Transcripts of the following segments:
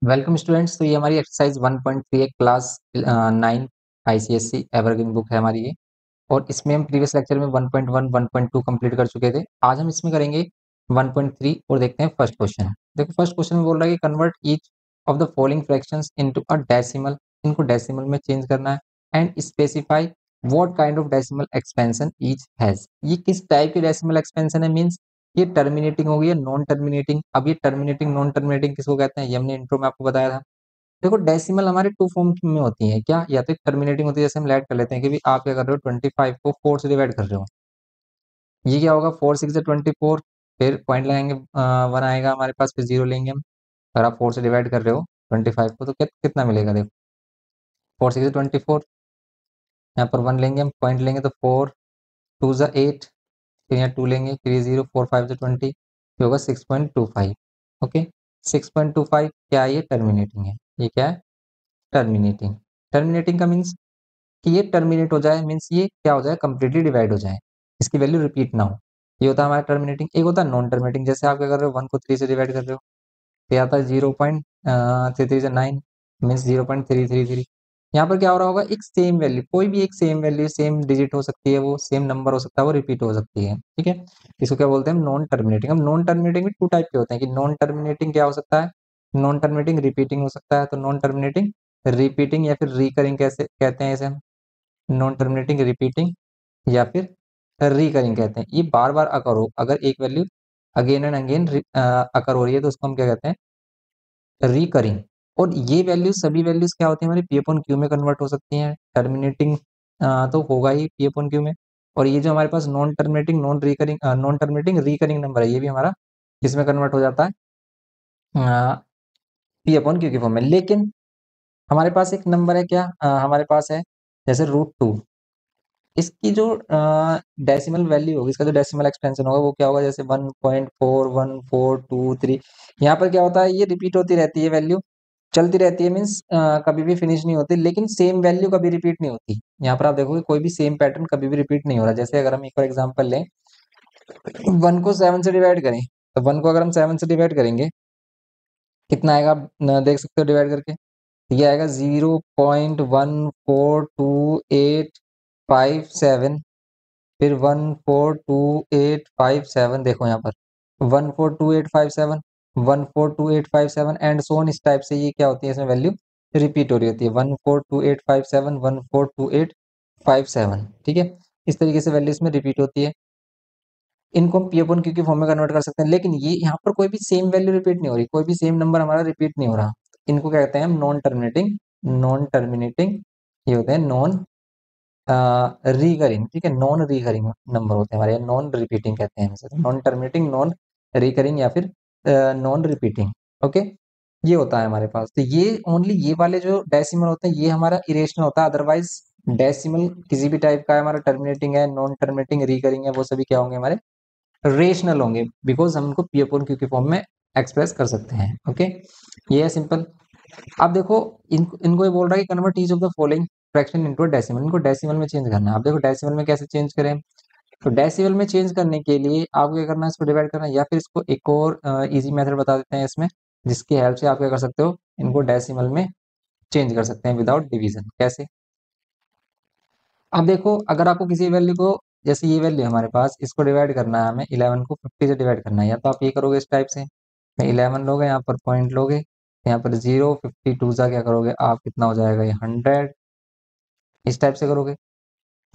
Welcome students. तो ये हमारी exercise 1.3 class 9 ICSC evergreen book है हमारी ये। और इसमें हम प्रीवियस लेक्चर में 1.1 1.2 कंप्लीट कर चुके थे। आज हम इसमें करेंगे 1.3 और देखते हैं फर्स्ट क्वेश्चन। देखो फर्स्ट क्वेश्चन में बोल रहा है कि convert each of the following fractions into a decimal. इनको डेसिमल में चेंज करना है and specify what kind of decimal expansion each has. ये किस टाइप की डेसिमल एक्सपेंशन है, मींस ये टर्मिनेटिंग होगी या नॉन टर्मिनेटिंग। अब ये टर्मिनेटिंग नॉन टर्मिनेटिंग किसको कहते हैं, ये हमने इंट्रो में आपको बताया था। देखो डेसिमल हमारे टू फॉर्म में होती है क्या, या तो एक टर्मिनेटिंग होती है, जैसे हम लेट कर लेते हैं कि भी आप क्या कर रहे हो 25 को 4 से डिवाइड कर रहे हो। ये क्या होगा 4 6 24, फिर पॉइंट लगाएंगे 1 आएगा हमारे पास, फिर 0 लेंगे हम। अगर आप 4 से डिवाइड कर रहे हो 25 को तो कितना मिलेगा, देखो 4 6 24, यहाँ पर 1 लेंगे हम, पॉइंट लेंगे तो 4 2 8, फिर यहाँ 2 लेंगे, फिर 0 4 5 20, ये होगा 6.25। ओके, 6.25 क्या है, ये टर्मिनेटिंग है। ये क्या है, टर्मिनेटिंग। टर्मिनेटिंग का मीन्स कि ये टर्मिनेट हो जाए, मीन्स ये क्या हो जाए, कंप्लीटली डिवाइड हो जाए, इसकी वैल्यू रिपीट ना हो। ये होता है हमारा टर्मिनेटिंग। एक होता है नॉन टर्मिनेटिंग, जैसे आप क्या कर रहे हो 1 को 3 से डिवाइड कर रहे हो, तो आता है 0.33 मीन्स 0.333। यहाँ पर क्या हो रहा होगा, एक सेम वैल्यू, कोई भी एक सेम वैल्यू सेम डिजिट हो सकती है, वो सेम नंबर हो सकता है, वो रिपीट हो सकती है। ठीक है, इसको क्या बोलते हैं हम, नॉन टर्मिनेटिंग। अब नॉन टर्मिनेटिंग में टू टाइप के होते हैं कि नॉन टर्मिनेटिंग क्या हो सकता है, नॉन टर्मिनेटिंग रिपीटिंग हो सकता है। तो नॉन टर्मिनेटिंग रिपीटिंग या फिर रिकरिंग कैसे कहते हैं इसे हम, नॉन टर्मिनेटिंग रिपीटिंग या फिर रिकरिंग कहते हैं। ये बार बार अकर हो, अगर एक वैल्यू अगेन एंड अगेन अकर हो रही है तो उसको हम क्या कहते हैं, रिकरिंग। और ये वैल्यूज, सभी वैल्यूज क्या होती है हमारी, पी अपॉन क्यू में कन्वर्ट हो सकती हैं। टर्मिनेटिंग तो होगा ही पी अपॉन क्यू में। और ये जो हमारे पास non terminating non recurring non terminating recurring number है, ये भी हमारा किसमें कन्वर्ट हो जाता है, पी अपॉन क्यू के फॉर्म में। लेकिन हमारे पास एक नंबर है क्या, हमारे पास है जैसे √2। इसकी जो डेसिमल वैल्यू होगी, इसका जो डेसिमल एक्सपेंशन होगा वो क्या होगा, जैसे 1.41423। यहाँ पर क्या होता है, ये रिपीट होती रहती है, वैल्यू चलती रहती है, मीन्स कभी भी फिनिश नहीं होती, लेकिन सेम वैल्यू कभी रिपीट नहीं होती। यहाँ पर आप देखोगे कोई भी सेम पैटर्न कभी भी रिपीट नहीं हो रहा। जैसे अगर हम एक और एग्जांपल लें, 1 को 7 से डिवाइड करें, तो 1 को अगर हम 7 से डिवाइड करेंगे कितना आएगा, आप देख सकते हो डिवाइड करके। ये आएगा 0.142857, फिर 142857, देखो यहाँ पर 142857, 142857 एंड सो ऑन। इस टाइप से ये क्या होती है, इसमें वैल्यू रिपीट हो रही होती है, 142857 142857। ठीक है, इस तरीके से वैल्यू इसमें रिपीट होती है। इनको हम पी अपॉन क्यू के फॉर्म में कन्वर्ट कर सकते हैं, लेकिन ये यहाँ पर कोई भी सेम वैल्यू रिपीट नहीं हो रही, कोई भी सेम नंबर हमारा रिपीट नहीं हो रहा। इनको क्या कहते हैं हम, नॉन टर्मिनेटिंग। नॉन टर्मिनेटिंग ये होते हैं नॉन रिकरिंग। ठीक है, नॉन रिकरिंग नंबर होते हैं हमारे, नॉन रिपीटिंग कहते हैं इसे, नॉन टर्मिनेटिंग नॉन रिकरिंग या फिर नॉन रिपीटिंग। ओके, ये होता है हमारे पास। तो ये ओनली ये वाले जो डेसिमल होते हैं ये हमारा इरेशनल होता है, अदरवाइज डेसिमल किसी भी टाइप का है हमारा, टर्मिनेटिंग है, नॉन टर्मिनेटिंग, रिकरिंग है, वो सभी क्या होंगे हमारे, रेशनल होंगे, बिकॉज हम उनको पी अपॉन क्यू की फॉर्म में एक्सप्रेस कर सकते हैं। ओके, ये है सिंपल। अब देखो इनको ये बोल रहा है कि convert each of the following fraction into decimal. इनको डेसिमल में चेंज करना है। अब देखो डेसिमल में कैसे चेंज करें, तो डेसिमल में चेंज करने के लिए आपको क्या करना है, इसको डिवाइड करना है, या फिर इसको एक और इजी मेथड बता देते हैं इसमें, जिसकी हेल्प से आप क्या कर सकते हो, इनको डेसिमल में चेंज कर सकते हैं विदाउट डिवीजन। कैसे, अब देखो अगर आपको किसी वैल्यू को, जैसे ये वैल्यू हमारे पास, इसको डिवाइड करना है हमें, 11 को 50 से डिवाइड करना है, या तो आप ये करोगे इस टाइप से, 11 लोगे, यहाँ पर पॉइंट लोगे, यहाँ पर 0 52 सा क्या करोगे आप, कितना हो जाएगा ये 100। इस टाइप से करोगे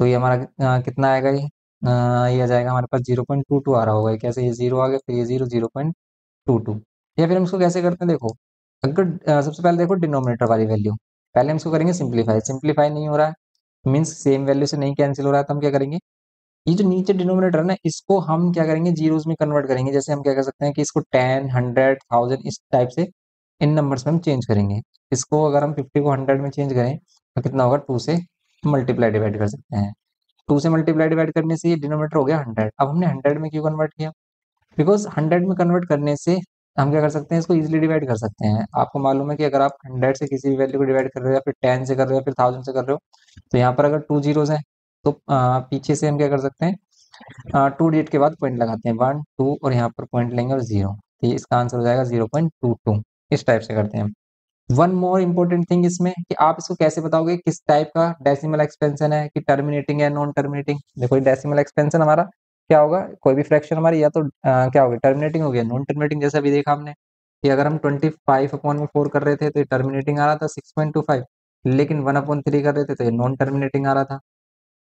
तो ये हमारा कितना आएगा, ये आ जाएगा हमारे पास 0.22 आ रहा होगा। ये कैसे, ये 0 आ गया, फिर ये 0.22। या फिर हम इसको कैसे करते हैं, देखो अगर सबसे पहले देखो डिनोमिनेटर वाली वैल्यू, पहले हम इसको करेंगे सिंप्लीफाई। सिंप्लीफाई नहीं हो रहा है, मीन्स सेम वैल्यू से नहीं कैंसिल हो रहा है, तो हम क्या करेंगे, ये जो नीचे डिनोमिनेटर है ना, इसको हम क्या करेंगे, जीरोस में कन्वर्ट करेंगे। जैसे हम क्या कर सकते हैं कि इसको 10 100 1000 इस टाइप से इन नंबर्स में हम चेंज करेंगे। इसको अगर हम 50 को 100 में चेंज करें तो कितना होगा, 2 से मल्टीप्लाई डिवाइड कर सकते हैं। 2 से मल्टीप्लाई डिवाइड करने से ये डिनोमिनेटर हो गया 100। अब हमने 100 में क्यों कन्वर्ट किया, बिकॉज 100 में कन्वर्ट करने से हम क्या कर सकते हैं, इसको इजीली डिवाइड कर सकते हैं। आपको मालूम है कि अगर आप 100 से किसी भी वैल्यू को डिवाइड कर रहे हो, या फिर 10 से कर रहे हो, या फिर 1000 से कर रहे हो, तो यहाँ पर अगर 2 जीरोस हैं तो पीछे से हम क्या कर सकते हैं, 2 डिजिट के बाद पॉइंट लगाते हैं, 1 2, और यहाँ पर पॉइंट लेंगे और 0, तो ये इसका आंसर हो जाएगा 0.22। इस टाइप से करते हैं हम। वन मोर इम्पोर्टेंट थिंग इसमें कि आप इसको कैसे बताओगे किस टाइप का डेसिमल एक्सपेंशन है, कि टर्मिनेटिंग है नॉन टर्मिनेटिंग। देखो डेसिमल एक्सपेंशन हमारा क्या होगा, कोई भी फ्रैक्शन हमारी या तो क्या होगी, टर्मिनेटिंग हो गया, नॉन टर्मिनेटिंग जैसा भी देखा हमने कि अगर हम 25/4 कर रहे थे तो ये टर्मिनेटिंग आ रहा था 6.25, लेकिन 1/3 कर रहे थे तो ये नॉन टर्मिनेटिंग आ रहा था।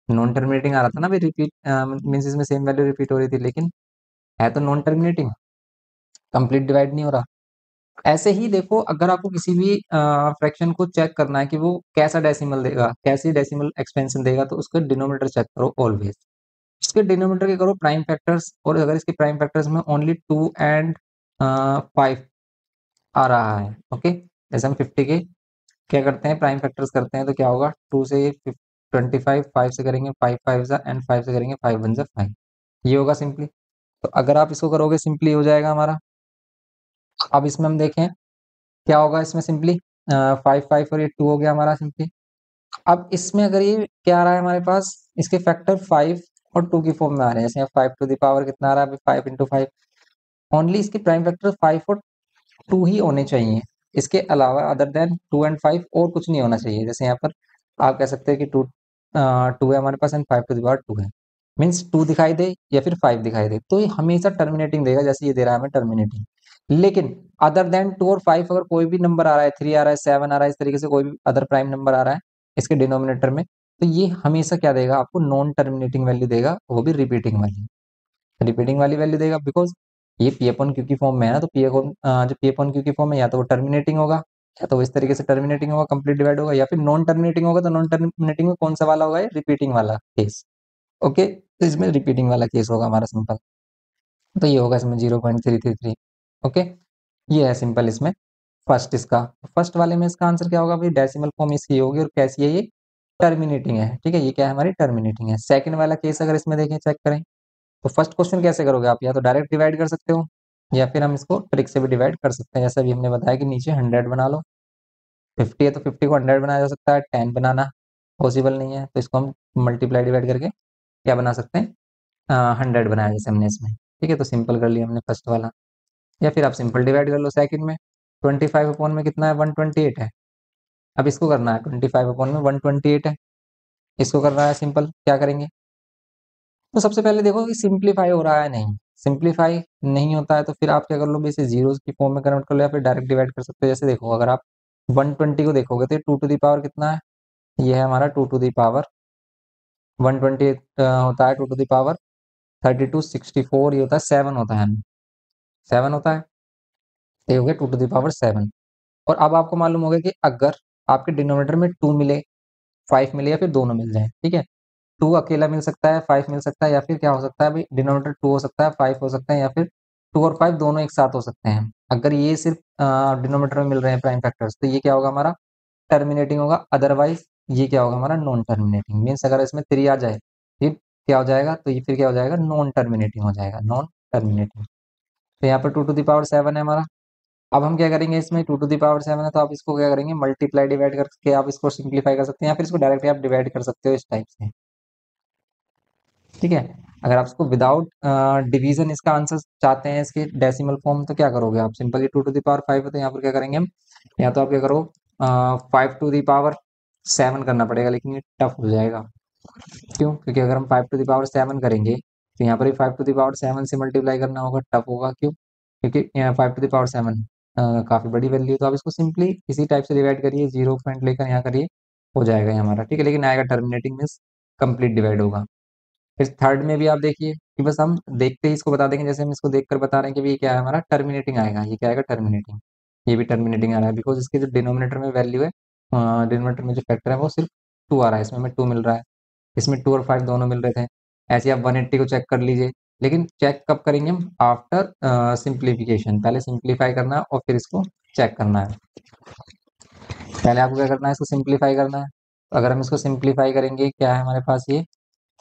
नॉन टर्मिनेटिंग आ रहा था ना भाई, रिपीट मीन्स इसमें सेम वैल्यू रिपीट हो रही थी, लेकिन है तो नॉन टर्मिनेटिंग, कंप्लीट डिवाइड नहीं हो रहा। ऐसे ही देखो, अगर आपको किसी भी फ्रैक्शन को चेक करना है कि वो कैसा डेसिमल देगा, कैसी डेसिमल एक्सपेंशन देगा, तो उसका डिनोमिनेटर चेक करो ऑलवेज। इसके डिनोमिनेटर के करो प्राइम फैक्टर्स, और अगर इसके प्राइम फैक्टर्स में ओनली 2 एंड 5 आ रहा है, ओके, जैसे हम 50 के क्या करते हैं, प्राइम फैक्टर्स करते हैं, तो क्या होगा, 2 से 25, 5 से करेंगे 5 5 जा, एंड 5 से करेंगे 5 1 जा 5, ये होगा सिंपली। तो अगर आप इसको करोगे सिंपली हो जाएगा हमारा। अब इसमें हम देखें क्या होगा, इसमें सिंपली 5 5 और ये 2 हो गया हमारा सिंपली। अब इसमें अगर ये क्या आ रहा है हमारे पास, इसके फैक्टर 5 और 2 की फॉर्म में आ रहे हैं, जैसे 5 टू द पावर कितना आ रहा है अभी, 5 × 5, ओनली इसके प्राइम फैक्टर 5 और 2 ही होने चाहिए, इसके अलावा अदर देन 2 एंड 5 और कुछ नहीं होना चाहिए। जैसे यहाँ पर आप कह सकते हैं कि 2 है हमारे पास एंड 5 टू द पावर 2 है, मीन्स 2 दिखाई दे या फिर 5 दिखाई दे, तो ये हमेशा टर्मिनेटिंग देगा, जैसे ये दे रहा है हमें टर्मिनेटिंग। लेकिन अदर देन 2 और 5 अगर कोई भी नंबर आ रहा है, 3 आ रहा है, 7 आ रहा है, इस तरीके से कोई भी अदर प्राइम नंबर आ रहा है इसके डिनोमिनेटर में, तो ये हमेशा क्या देगा आपको, नॉन टर्मिनेटिंग वैल्यू देगा, वो भी रिपीटिंग वाली वैल्यू देगा, बिकॉज ये पी अपॉन क्यू की फॉर्म में है ना, तो जो पी अपॉन क्यू की फॉर्म में या तो वो टर्मिनेटिंग होगा, या तो वो इस तरीके से टर्मिनेटिंग होगा, कंप्लीट डिवाइड होगा, या फिर नॉन टर्मिनेटिंग होगा। तो नॉन टर्मिनेटिंग में कौन सा वाला होगा, ये रिपीटिंग वाला केस, ओके, तो इसमें रिपीटिंग वाला केस होगा हमारा सिंपल। तो ये होगा इसमें 0.333, ओके, ये है सिंपल इसमें फर्स्ट इसका। फर्स्ट वाले में इसका आंसर क्या होगा भाई, डेसिमल फॉर्म इसकी होगी, और कैसी है ये, टर्मिनेटिंग है, ठीक है, ये क्या है हमारी टर्मिनेटिंग है। सेकंड वाला केस अगर इसमें देखें, चेक करें, तो फर्स्ट क्वेश्चन कैसे करोगे आप, या तो डायरेक्ट डिवाइड कर सकते हो, या फिर हम इसको ट्रिक से भी डिवाइड कर सकते हैं, जैसा भी हमने बताया कि नीचे 100 बना लो, 50 है तो 50 को 100 बनाया जा सकता है, 10 बनाना पॉसिबल नहीं है, तो इसको हम मल्टीप्लाई डिवाइड करके क्या बना सकते हैं, 100 बनाया जैसे हमने इसमें, ठीक है, तो सिंपल कर लिया हमने फर्स्ट वाला। या फिर आप सिंपल डिवाइड कर लो सेकंड में, 25 अपॉन में कितना है, 128 है। अब इसको करना है 25 अपॉन में 128 है, इसको करना है सिंपल, क्या करेंगे, तो सबसे पहले देखो कि सिंप्लीफाई हो रहा है, नहीं सिंप्लीफाई नहीं होता है, तो फिर आप क्या कर लो, इसे जीरोस की फॉर्म में कन्वर्ट कर लो, या फिर डायरेक्ट डिवाइड कर सकते हो। जैसे देखो, अगर आप 120 को देखोगे तो 2 टू दी पावर कितना है, ये है हमारा 2 टू दी पावर 120 होता है, 2 टू दी पावर 32 64, ये होता है 7 होता है, 7 होता है, तो ये हो गया 2 टू दी पावर 7। और अब आपको मालूम होगा कि अगर आपके डिनोमिनेटर में 2 मिले, 5 मिले, या फिर दोनों मिल जाए, ठीक है, 2 अकेला मिल सकता है, 5 मिल सकता है, या फिर क्या हो सकता है भाई, डिनोमिनेटर 2 हो सकता है, 5 हो सकता है, या फिर 2 और 5 दोनों एक साथ हो सकते हैं। अगर ये सिर्फ डिनोमिनेटर में मिल रहे हैं प्राइम फैक्टर्स, तो ये क्या होगा हमारा, टर्मिनेटिंग होगा, अदरवाइज ये क्या होगा हमारा, नॉन टर्मिनेटिंग। मीन्स अगर इसमें 3 आ जाए फिर क्या हो जाएगा, तो ये फिर क्या हो जाएगा, नॉन टर्मिनेटिंग हो जाएगा, नॉन टर्मिनेटिंग। तो यहाँ पर 2 टू दी पावर 7 है हमारा। अब हम क्या करेंगे, इसमें 2 टू दी पावर 7 है, तो आप इसको क्या करेंगे, मल्टीप्लाई डिवाइड करके आप इसको सिंप्लीफाई कर सकते हैं, या फिर इसको डायरेक्टली आप डिवाइड कर सकते हो इस टाइप से, ठीक है। अगर आप इसको विदाउट डिवीजन इसका आंसर चाहते हैं, इसके डेसिमल फॉर्म, तो क्या करोगे आप, सिंपली 2 टू दी पावर 5 है, तो यहाँ पर क्या करेंगे हम, या तो आप क्या करो, 5 टू दी पावर 7 करना पड़ेगा, लेकिन ये टफ हो जाएगा। क्यों, क्योंकि अगर हम 5 टू दी पावर 7 करेंगे, तो यहाँ पर भी 5 टू दी पावर 7 से मल्टीप्लाई करना होगा, टफ होगा, क्यों, क्योंकि यहाँ 5 टू दी पावर 7 काफी बड़ी वैल्यू है, तो आप इसको सिंपली इसी टाइप से डिवाइड करिए, 0 पॉइंट लेकर यहाँ करिए, हो जाएगा ये हमारा, ठीक है, लेकिन आएगा टर्मिनेटिंग मीन्स कंप्लीट डिवाइड होगा। फिर थर्ड में भी आप देखिए कि बस हम देखते ही इसको बता देंगे, जैसे हम इसको देखकर बता रहे हैं कि भी ये क्या है हमारा, टर्मिनेटिंग आएगा, ये क्या आएगा, टर्मिनेटिंग, ये भी टर्मिनेटिंग आ रहा है, बिकॉज इसके जो डिनोमिनेटर में वैल्यू है, डिनोमिनेटर में जो फैक्टर है वो सिर्फ 2 आ रहा है, इसमें हमें 2 मिल रहा है, इसमें 2 और 5 दोनों मिल रहे थे। ऐसे आप 180 को चेक कर लीजिए, लेकिन चेक कब करेंगे हम, आफ्टर सिंप्लीफिकेशन, पहले सिंप्लीफाई करना है और फिर इसको चेक करना है। पहले आपको क्या करना है, इसको सिंप्लीफाई करना है, तो अगर हम इसको सिंप्लीफाई करेंगे, क्या है हमारे पास, ये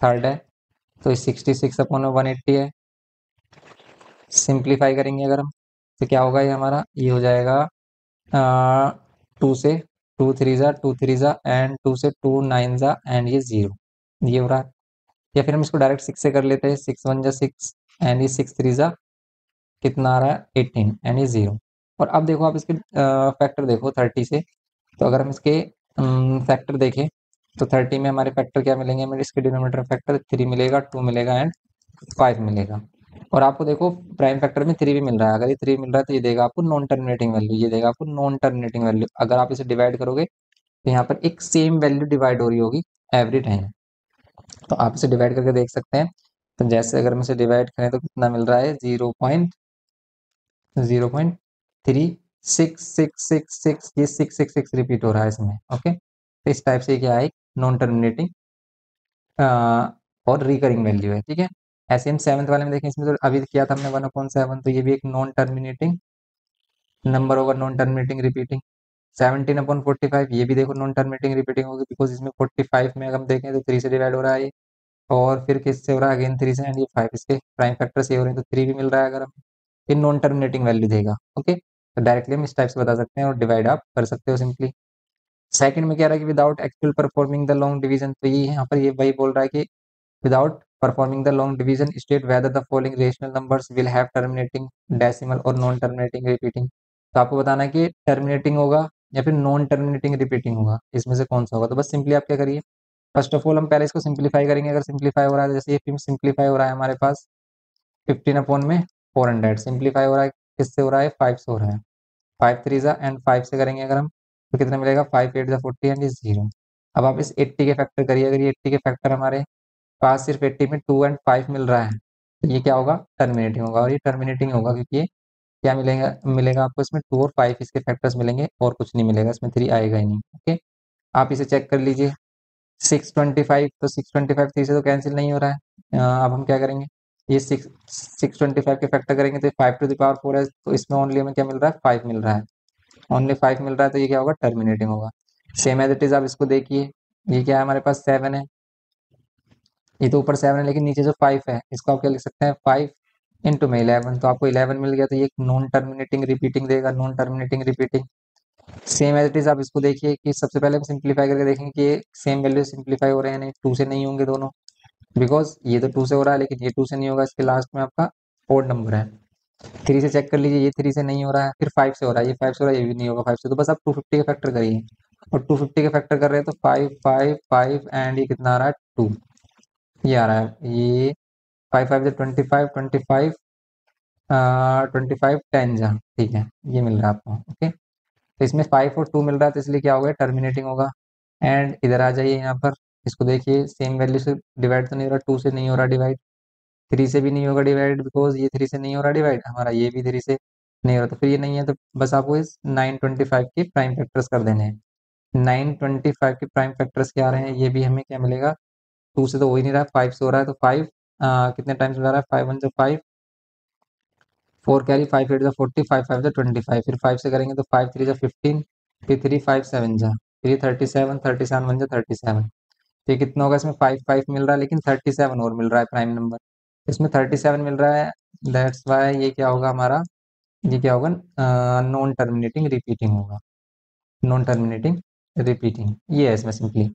थर्ड है, तो 66/180 है, सिंप्लीफाई करेंगे अगर हम, तो क्या होगा, ये हमारा ये हो जाएगा 2 से 2 3 जा एंड 2 से 2 9 जा एंड ये 0, ये हो रहा है। या फिर हम इसको डायरेक्ट 6 से कर लेते हैं, 6 1 जा 6 एंड ये 6 3 जा कितना आ रहा है, 18 एंड ये 0। और अब देखो आप इसके फैक्टर देखो 30 से। तो अगर हम इसके फैक्टर देखें तो 30 में हमारे फैक्टर क्या मिलेंगे, हमें इसके डिनोमिनेटर फैक्टर 3 मिलेगा, 2 मिलेगा एंड 5 मिलेगा। और आपको देखो प्राइम फैक्टर में 3 भी मिल रहा है। अगर ये 3 मिल रहा है तो ये देगा आपको नॉन टर्मिनेटिंग वैल्यू, ये देगा आपको नॉन टर्मिनेटिंग वैल्यू। अगर आप इसे डिवाइड करोगे तो यहाँ पर एक सेम वैल्यू डिवाइड हो रही होगी एवरी टाइम। तो आप इसे डिवाइड करके देख सकते हैं। तो जैसे अगर हम इसे डिवाइड करें तो कितना मिल रहा है, 0.366666, ये 666 रिपीट हो रहा है इसमें। ओके, तो इस टाइप से क्या है, नॉन टर्मिनेटिंग और रिकरिंग वैल्यू है। ठीक है, ऐसे हम सेवंथ वाले में देखें, इसमें तो अभी किया था हमने 1/7, तो ये भी एक नॉन टर्मिनेटिंग नंबर होगा, नॉन टर्मिनेटिंग रिपीटिंग। 17/45 ये भी देखो नॉन टर्मिनेटिंग रिपीटिंग होगी, बिकॉज इसमें 45 में अगर हम देखें तो 3 से डिवाइड हो रहा है ये, और फिर किससे हो रहा है, अगेन 3 से, एंड ये 5 इसके प्राइम फैक्टर से हो रहे हैं, तो 3 भी मिल रहा है। अगर हम ये नॉन टर्मिनेटिंग वैल्यू देगा। ओके, तो डायरेक्टली हम इस टाइप से बता सकते हैं और डिवाइड आप कर सकते हो सिंपली। सेकंड में कह रहा है कि without actual performing the long division, तो ये यहाँ पर ये वही बोल रहा है कि without performing the long division state whether the following rational numbers will have terminating decimal और नॉन टर्मिनेटिंग रिपीटिंग। तो आपको बताना है कि टर्मिनेटिंग होगा या फिर नॉन टर्मिनेटिंग रिपीटिंग होगा, इसमें से कौन सा होगा। तो बस सिंपली आप क्या करिए, फर्स्ट ऑफ ऑल हम पहले इसको सिंपलीफाई करेंगे। अगर सिंपलीफाई हो रहा है तो जैसे ये सिंपलीफाई हो रहा है हमारे पास 15/400, सिंपलीफाई हो रहा है किससे हो रहा है, 5 से हो रहा है। 5 3 जा एंड 5 से करेंगे अगर हम, तो कितना मिलेगा, 5 8 जा 40 एंड इज 0। अब आप इस 80 के फैक्टर करिए। अगर ये 80 के फैक्टर हमारे पास सिर्फ 80 में 2 एंड 5 मिल रहा है, तो ये क्या होगा, टर्मिनेटिंग होगा। और ये टर्मिनेटिंग होगा क्योंकि ये क्या मिलेगा, मिलेगा आपको इसमें 2 और 5 इसके फैक्टर्स मिलेंगे और कुछ नहीं मिलेगा, इसमें 3 आएगा ही नहीं। ओके, आप इसे चेक कर लीजिए। 625, तो 625 3 से तो कैंसिल नहीं हो रहा है। अब हम क्या करेंगे, ये 625 के फैक्टर करेंगे तो 5 to the power 4 है, तो इसमें ओनली हमें क्या मिल रहा है, 5 मिल रहा है, ओनली 5 मिल रहा है, तो ये क्या होगा, टर्मिनेटिंग होगा। सेम एज इट इज आप इसको देखिए, ये क्या है हमारे पास 7 है, ये तो ऊपर 7 है लेकिन नीचे जो 5 है इसको आप क्या लिख सकते हैं, 5 इंटू में 11, तो आपको 11 मिल गया, तो ये नॉन टर्मिनेटिंग रिपीटिंग देगा, non terminating repeating. Same as it is आप इसको देखिए कि सबसे पहले हम सिंप्लीफाई करके देखेंगे कि ये सेम वैल्यू सिंप्लीफाई हो रहे हैं नहीं, 2 से नहीं होंगे दोनों, बिकॉज ये तो 2 से हो रहा है लेकिन ये 2 से नहीं होगा, इसके लास्ट में आपका ओड नंबर है। 3 से चेक कर लीजिए, ये 3 से नहीं हो रहा है, फिर 5 से हो रहा है, ये 5 से हो रहा है, ये भी नहीं होगा 5 से, तो बस आप 250 का फैक्टर करिए। और 250 का फैक्टर कर रहे हैं तो 5 5 5 एंड ये कितना आ रहा है, 2, ये आ रहा है, ये 5 5 25 25 25 10 जा, ठीक है, ये मिल रहा है आपको। ओके, तो इसमें 5 और 2 मिल रहा है, तो इसलिए क्या होगा, टर्मिनेटिंग होगा। एंड इधर आ जाइए यहाँ पर, इसको देखिए सेम वैल्यू से डिवाइड तो नहीं हो रहा, 2 से नहीं हो रहा डिवाइड, 3 से भी नहीं होगा डिवाइड, बिकॉज ये 3 से नहीं हो रहा डिवाइड हमारा, ये भी 3 से नहीं हो रहा, तो फिर ये नहीं है, तो बस आपको इस 925 के प्राइम फैक्टर्स कर देने हैं। 925 के प्राइम फैक्टर्स क्या आ रहे हैं, ये भी हमें क्या मिलेगा, 2 से तो हो ही नहीं रहा है, 5 से हो रहा है, तो 5 कितने टाइम्स में आ रहा है, 5 1 जो 5, 4 कैरी, 5 8 जा 40, 5 5 जा 25, फिर 5 से करेंगे तो 5 3 जा 15, फिर 3 5 7 जा, फिर ये 37, 37 1 जा 37, तो ये कितना होगा, इसमें 5 5 मिल रहा है लेकिन 37 और मिल रहा है प्राइम नंबर, इसमें 37 मिल रहा है, दैट्स वाई ये क्या होगा हमारा, ये क्या होगा, नॉन टर्मिनेटिंग रिपीटिंग होगा, नॉन टर्मिनेटिंग रिपीटिंग, ये है इसमें सिंपली।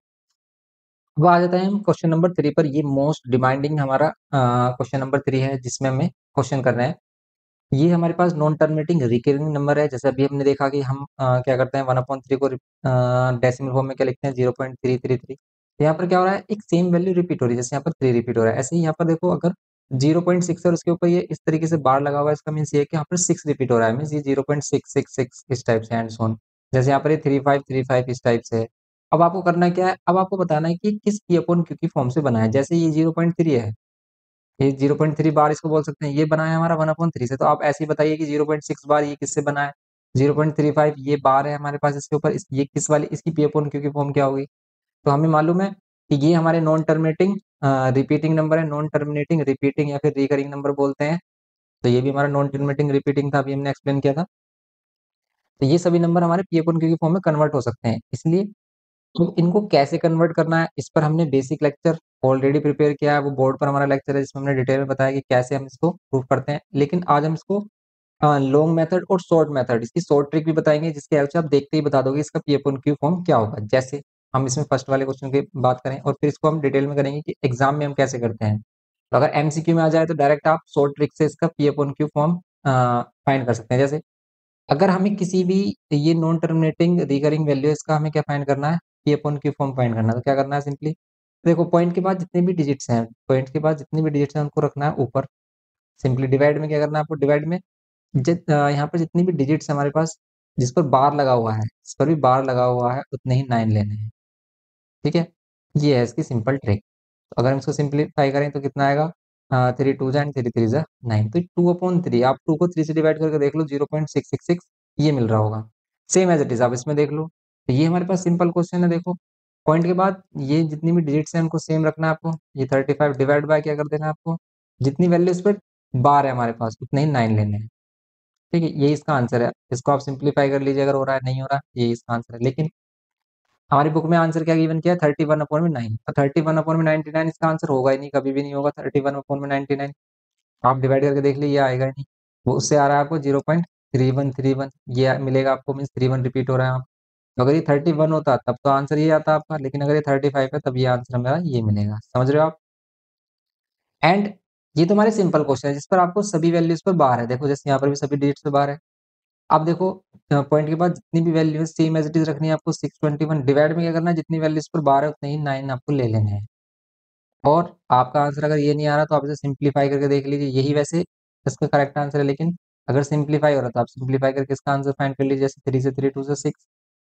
अब आ जाते हैं हम क्वेश्चन नंबर 3 पर। ये मोस्ट डिमांडिंग हमारा क्वेश्चन नंबर 3 है जिसमें हमें क्वेश्चन करना है। ये हमारे पास नॉन टर्मिनेटिंग रिकरिंग नंबर है। जैसे अभी हमने देखा कि हम क्या करते हैं, 1/3 को डेसिमल फॉर्म में क्या लिखते हैं, 0.333। यहाँ पर क्या हो रहा है, एक सेम वैल्यू रिपीट हो रही है, जैसे यहाँ पर 3 रिपीट हो रहा है, ऐसे ही यहाँ पर देखो अगर 0.6 और उसके ऊपर ये इस तरीके से बार लगा हुआ है, इसका मीन्स ये है कि यहाँ पर 6 रिपीट हो रहा है, मीन्स ये 0.666 इस टाइप से एंड सो ऑन। जैसे यहाँ पर ये 3535 इस टाइप से है। अब आपको करना क्या है, अब आपको बताना है कि किस पी अपॉन क्यू की फॉर्म से बना है। जैसे ये 0.3 है, ये 0.3 बार इसको बोल सकते हैं, ये बना है हमारा 1/3 से, तो आप ऐसे ही बताइए कि 0.6 बार ये किससे बना है, 0.35 ये बार है हमारे पास इसके ऊपर, ये किस वाली, इसकी पी अपॉन क्यू की फॉर्म क्या होगी। तो हमें मालूम है कि ये हमारे नॉन टर्मिनेटिंग रिपीटिंग नंबर है, नॉन टर्मिनेटिंग रिपीटिंग या फिर रिकरिंग नंबर बोलते हैं। तो ये भी हमारा नॉन टर्मिनेटिंग रिपीटिंग था, अभी हमने एक्सप्लेन किया था। तो ये सभी नंबर हमारे पी अपॉन क्यू की फॉर्म में कन्वर्ट हो सकते हैं, इसलिए तो इनको कैसे कन्वर्ट करना है, इस पर हमने बेसिक लेक्चर ऑलरेडी प्रिपेयर किया है, वो बोर्ड पर हमारा लेक्चर है जिसमें हमने डिटेल में बताया कि कैसे हम इसको प्रूव करते हैं। लेकिन आज हम इसको लॉन्ग मेथड और शॉर्ट मेथड, इसकी शॉर्ट ट्रिक भी बताएंगे, जिसके हेल्प से आप देखते ही बता दोगे इसका पी अपॉन क्यू फॉर्म क्या होगा। जैसे हम इसमें फर्स्ट वाले क्वेश्चन की बात करें और फिर इसको हम डिटेल में करेंगे कि एग्जाम में हम कैसे करते हैं। तो अगर एमसीक्यू में आ जाए तो डायरेक्ट आप शॉर्ट ट्रिक से इसका P upon Q form find कर सकते हैं। जैसे अगर हमें किसी भी ये नॉन टर्मिनेटिंग रिकरिंग वैल्यू इसका हमें क्या फाइंड करना है, P upon Q form find करना है। तो क्या करना है, सिंपली देखो पॉइंट के बाद जितने भी डिजिट्स हैं, पॉइंट के बाद जितने भी डिजिट्स हैं उनको रखना है ऊपर। सिंपली डिवाइड में क्या करना है आपको, डिवाइड में यहाँ पर जितनी भी डिजिट्स हमारे पास जिस पर बार लगा हुआ है, जिस पर भी बार लगा हुआ है उतने ही 9 लेने हैं। ठीक है, ये है इसकी सिंपल ट्रिक। तो अगर हम इसको सिंप्लीफाई करें तो कितना आएगा, 3 2 जा एंड 3 3 जा 9। तो 2/3, आप 2 को 3 से डिवाइड करके देख लो, 0.666 ये मिल रहा होगा। सेम एज इट इज आप इसमें देख लो। तो ये हमारे पास सिंपल क्वेश्चन है। देखो पॉइंट के बाद ये जितनी भी डिजिट्स हैं उनको सेम रखना है आपको। ये 35 डिवाइड बाय क्या कर देना है आपको, जितनी वैल्यू इस पर बार है हमारे पास उतने ही 9 लेने हैं। ठीक है, यही इसका आंसर है। इसको आप सिंप्लीफाई कर लीजिए, अगर हो रहा है नहीं हो रहा, यही इसका आंसर है। लेकिन हमारी बुक में आंसर क्या गिवन किया है, 31/9। तो 31/99 इसका आंसर होगा ही नहीं, कभी भी नहीं होगा 31/99। आप डिवाइड करके देख लीजिए, आएगा ही नहीं। वो उससे आ रहा है आपको 0.3131, ये मिलेगा आपको, मीन 31 रिपीट हो रहा है आप। तो अगर ये 31 होता तब तो आंसर ये आता आपका, लेकिन अगर ये 35 है तब ये आंसर हमारा ये मिलेगा। समझ रहे हो आप। एंड ये तो हमारे सिंपल क्वेश्चन है जिस पर आपको सभी वैल्यूज पर बार है। देखो जैसे यहाँ पर भी सभी डिजिट्स पे बार है। अब देखो पॉइंट के बाद जितनी भी वैल्यू है सेम एज इट इज रखनी है आपको। 621 डिवाइड में क्या करना है, जितनी वैल्यूज पर बार है उतने ही 9 आपको ले लेने हैं। और आपका आंसर अगर ये नहीं आ रहा तो आप इसे सिंप्लीफाई करके देख लीजिए, यही वैसे इसका करेक्ट आंसर है। लेकिन अगर सिंप्लीफाई हो रहा तो आप सिंप्लीफाई करके इसका आंसर फाइंड कर लीजिए। जैसे 3 से 3 2 से 6,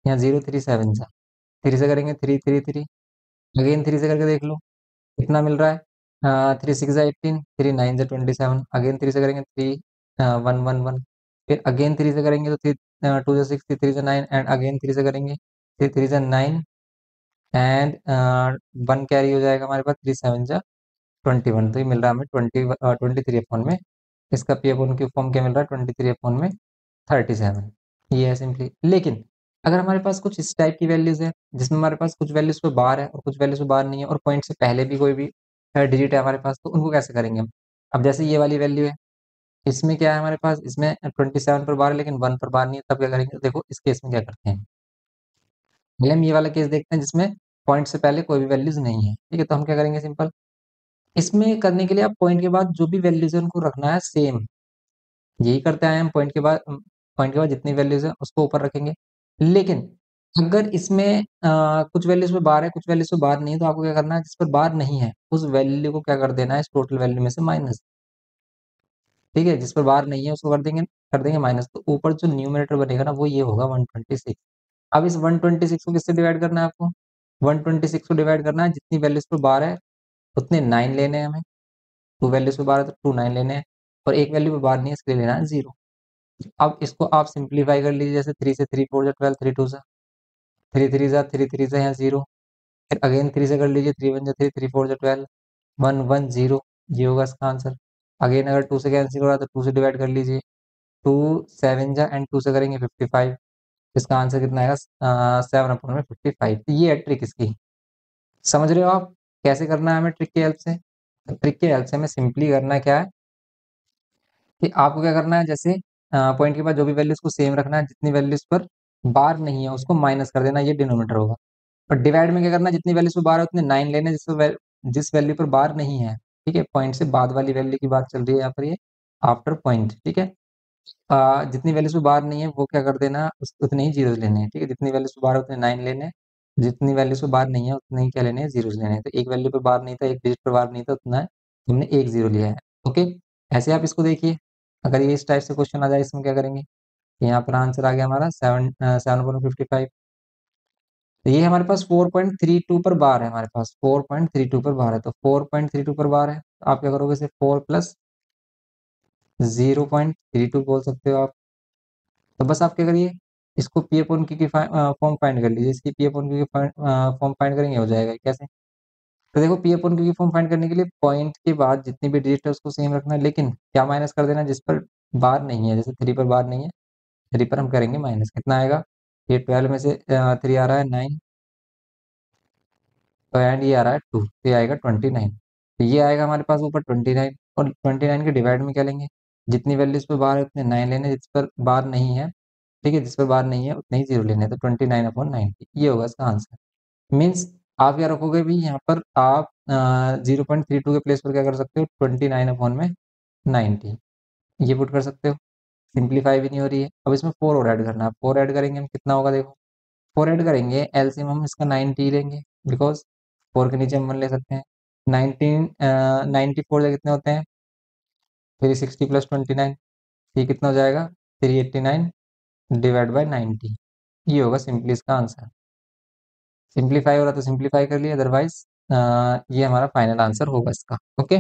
या 0 3 7 से 3 से करेंगे 3 3 3, अगेन 3 से करके देख लो कितना मिल रहा है। 3 6 18, 3 9 27, अगेन 3 से करेंगे 3 1 1 1, फिर अगेन 3 से करेंगे तो 3 2 6, 3 3 9, एंड अगेन 3 से करेंगे 3 3 9, एंड 1 कैरी हो जाएगा हमारे पास, 3 7 जा 21। तो ये मिल रहा है हमें 23 अपॉन में, इसका पी अपॉन क्यू फॉर्म क्या मिल रहा है, 23/37। ये है सिंपली। लेकिन अगर हमारे पास कुछ इस टाइप की वैल्यूज है जिसमें हमारे पास कुछ वैल्यूज पे बार है और कुछ वैल्यूज पे बार नहीं है, और पॉइंट से पहले भी कोई भी डिजिट है हमारे पास, तो उनको कैसे करेंगे हम। अब जैसे ये वाली वैल्यू है, इसमें क्या है हमारे पास, इसमें 27 पर बार है लेकिन 1 पर बार नहीं है, तब क्या करेंगे। देखो इस केस में क्या करते हैं, पहले हम ये वाला केस देखते हैं जिसमें पॉइंट से पहले कोई भी वैल्यूज नहीं है। ठीक है, तो हम क्या करेंगे, सिंपल इसमें करने के लिए आप पॉइंट के बाद जो भी वैल्यूज है उनको रखना है सेम। यही करते आए हम, पॉइंट के बाद जितनी वैल्यूज है उसको ऊपर रखेंगे। लेकिन अगर इसमें कुछ वैल्यूज पे बार है, कुछ वैल्यूज पे बार नहीं है, तो आपको क्या करना है, जिस पर बार नहीं है उस वैल्यू को क्या कर देना है, इस टोटल वैल्यू में से माइनस। ठीक है, जिस पर बार नहीं है उसको कर देंगे माइनस। तो ऊपर जो न्यूमरेटर बनेगा ना वो ये होगा 126। अब इस 126 को किससे डिवाइड करना है आपको, 126 को डिवाइड करना है जितनी वैल्यूज पर बार है उतने 9 लेने हैं हमें। 2 वैल्यूज पे बार है तो 2 9 लेने हैं, और एक वैल्यू पे बार नहीं है इसके लिए लेना है 0। अब इसको आप सिंप्लीफाई कर लीजिए। जैसे 3 से 3 4 जा 12, 3 2 जा 3 3 यहाँ 0, फिर अगेन 3 से कर लीजिए, 3 1 जा 3, 3 4 जा 12, 1 1 0, ये होगा इसका आंसर। अगेन अगर 2 से कैंसिल हो रहा है तो 2 से डिवाइड कर लीजिए, 2 7 जा एंड 2 से करेंगे 55। इसका आंसर कितना आएगा, 7/55। तो ये है ट्रिक इसकी। समझ रहे हो आप कैसे करना है हमें ट्रिक की हेल्प से। तो ट्रिक की हेल्प से हमें सिंपली करना क्या है कि आपको क्या करना है, जैसे पॉइंट के बाद जो भी वैल्यूज को सेम रखना है, जितनी वैल्यूज पर बार नहीं है उसको माइनस कर देना, ये डिनोमिनेटर होगा। और डिवाइड में क्या करना है, जितनी वैल्यूज पर बार है उतने 9 लेने हैं, जिस वैल्यू पर बार नहीं है। ठीक है, पॉइंट से बाद वाली वैल्यू की बात चल रही है यहाँ पर, ये आफ्टर पॉइंट। ठीक है, जितनी वैल्यूज पे बार नहीं है वो क्या कर देना, उतने ही जीरोस लेने हैं। ठीक है, जितनी वैल्यूज पे बार है उतने 9 लेने हैं, जितनी वैल्यूज पे बार नहीं है उतने ही क्या लेने हैं, जीरोस लेने हैं। तो एक वैल्यू पे बार नहीं था, एक डिजिट पे बार नहीं था, उतना है हमने एक जीरो लिया है। ओके, ऐसे आप इसको देखिए। अगर ये इस टाइप से क्वेश्चन आ जाए इसमें क्या करेंगे, तो यहाँ पर आंसर आ गया हमारा 7/55। तो ये हमारे पास 4.32 पर बार है, हमारे पास 4.32 पर बार है। तो 4.32 पर बार है, तो आप क्या करोगे, इसे 4 प्लस 0.32 बोल सकते हो आप। तो बस आप क्या करिए, इसको पी अपॉन क्यू की फॉर्म फाइंड कर लीजिए। इसकी पी अपॉन क्यू की फॉर्म फाइंड करेंगे, हो जाएगा कैसे। तो देखो पी अपॉन क्यू की फॉर्म फाइंड करने के लिए पॉइंट के बाद जितनी भी डिजिट है उसको सेम रखना है, लेकिन क्या माइनस कर देना जिस पर बार नहीं है। जैसे 3 पर बार नहीं है, 3 पर हम करेंगे माइनस, कितना आएगा, ये 12 में से 3 आ रहा है 9, तो एंड ये आ रहा है 2, तो ये आएगा 29। तो ये आएगा हमारे पास ऊपर 29, और 29 के डिवाइड में क्या लेंगे, जितनी वैल्यूज पर बार है उतने 9 लेने, जिस पर बार नहीं है। ठीक है, जिस पर बार नहीं है उतने ही जीरो लेने हैं। तो 29/90 ये होगा इसका आंसर। मीन्स आप क्या रखोगे भी यहाँ पर, आप 0.32 के प्लेस पर क्या कर सकते हो, 29/90 ये पुट कर सकते हो। सिंप्लीफाई भी नहीं हो रही है। अब इसमें 4 और ऐड करना है, 4 ऐड करेंगे हम, कितना होगा देखो, 4 ऐड करेंगे, एलसीएम हम इसका 90 लेंगे, बिकॉज 4 के नीचे हम 1 ले सकते हैं। 94 से कितने होते हैं, 360 प्लस 29, ये कितना हो जाएगा, 389 डिवाइड बाई 90। ये होगा सिंपली इसका आंसर। सिंप्लीफाई हो रहा तो सिंप्लीफाई कर लिया, अदरवाइज ये हमारा फाइनल आंसर होगा इसका। ओके,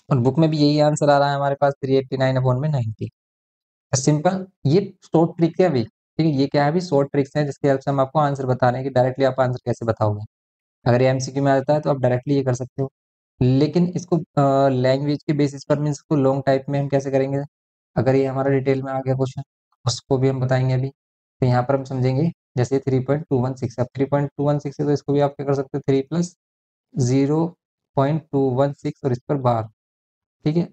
और बुक में भी यही आंसर आ रहा है हमारे पास, 389 अपॉन में 90। सिंपल, ये शॉर्ट ट्रिक है अभी, ठीक है, ये क्या है, अभी शॉर्ट ट्रिक्स हैं जिसकी हेल्प से हम आपको आंसर बता रहे हैं कि डायरेक्टली आप आंसर कैसे बताओगे। अगर ये एमसीक्यू में आता है तो आप डायरेक्टली ये कर सकते हो, लेकिन इसको लैंग्वेज के बेसिस पर मीन्स इसको लॉन्ग टाइप में हम कैसे करेंगे, अगर ये हमारा डिटेल में आ गया क्वेश्चन, उसको भी हम बताएंगे अभी। तो यहाँ पर हम समझेंगे, जैसे 3.216, अब 3.216 है तो इसको भी आप क्या कर सकते हो, 3 प्लस 0.216 और इस पर बार, ठीक है,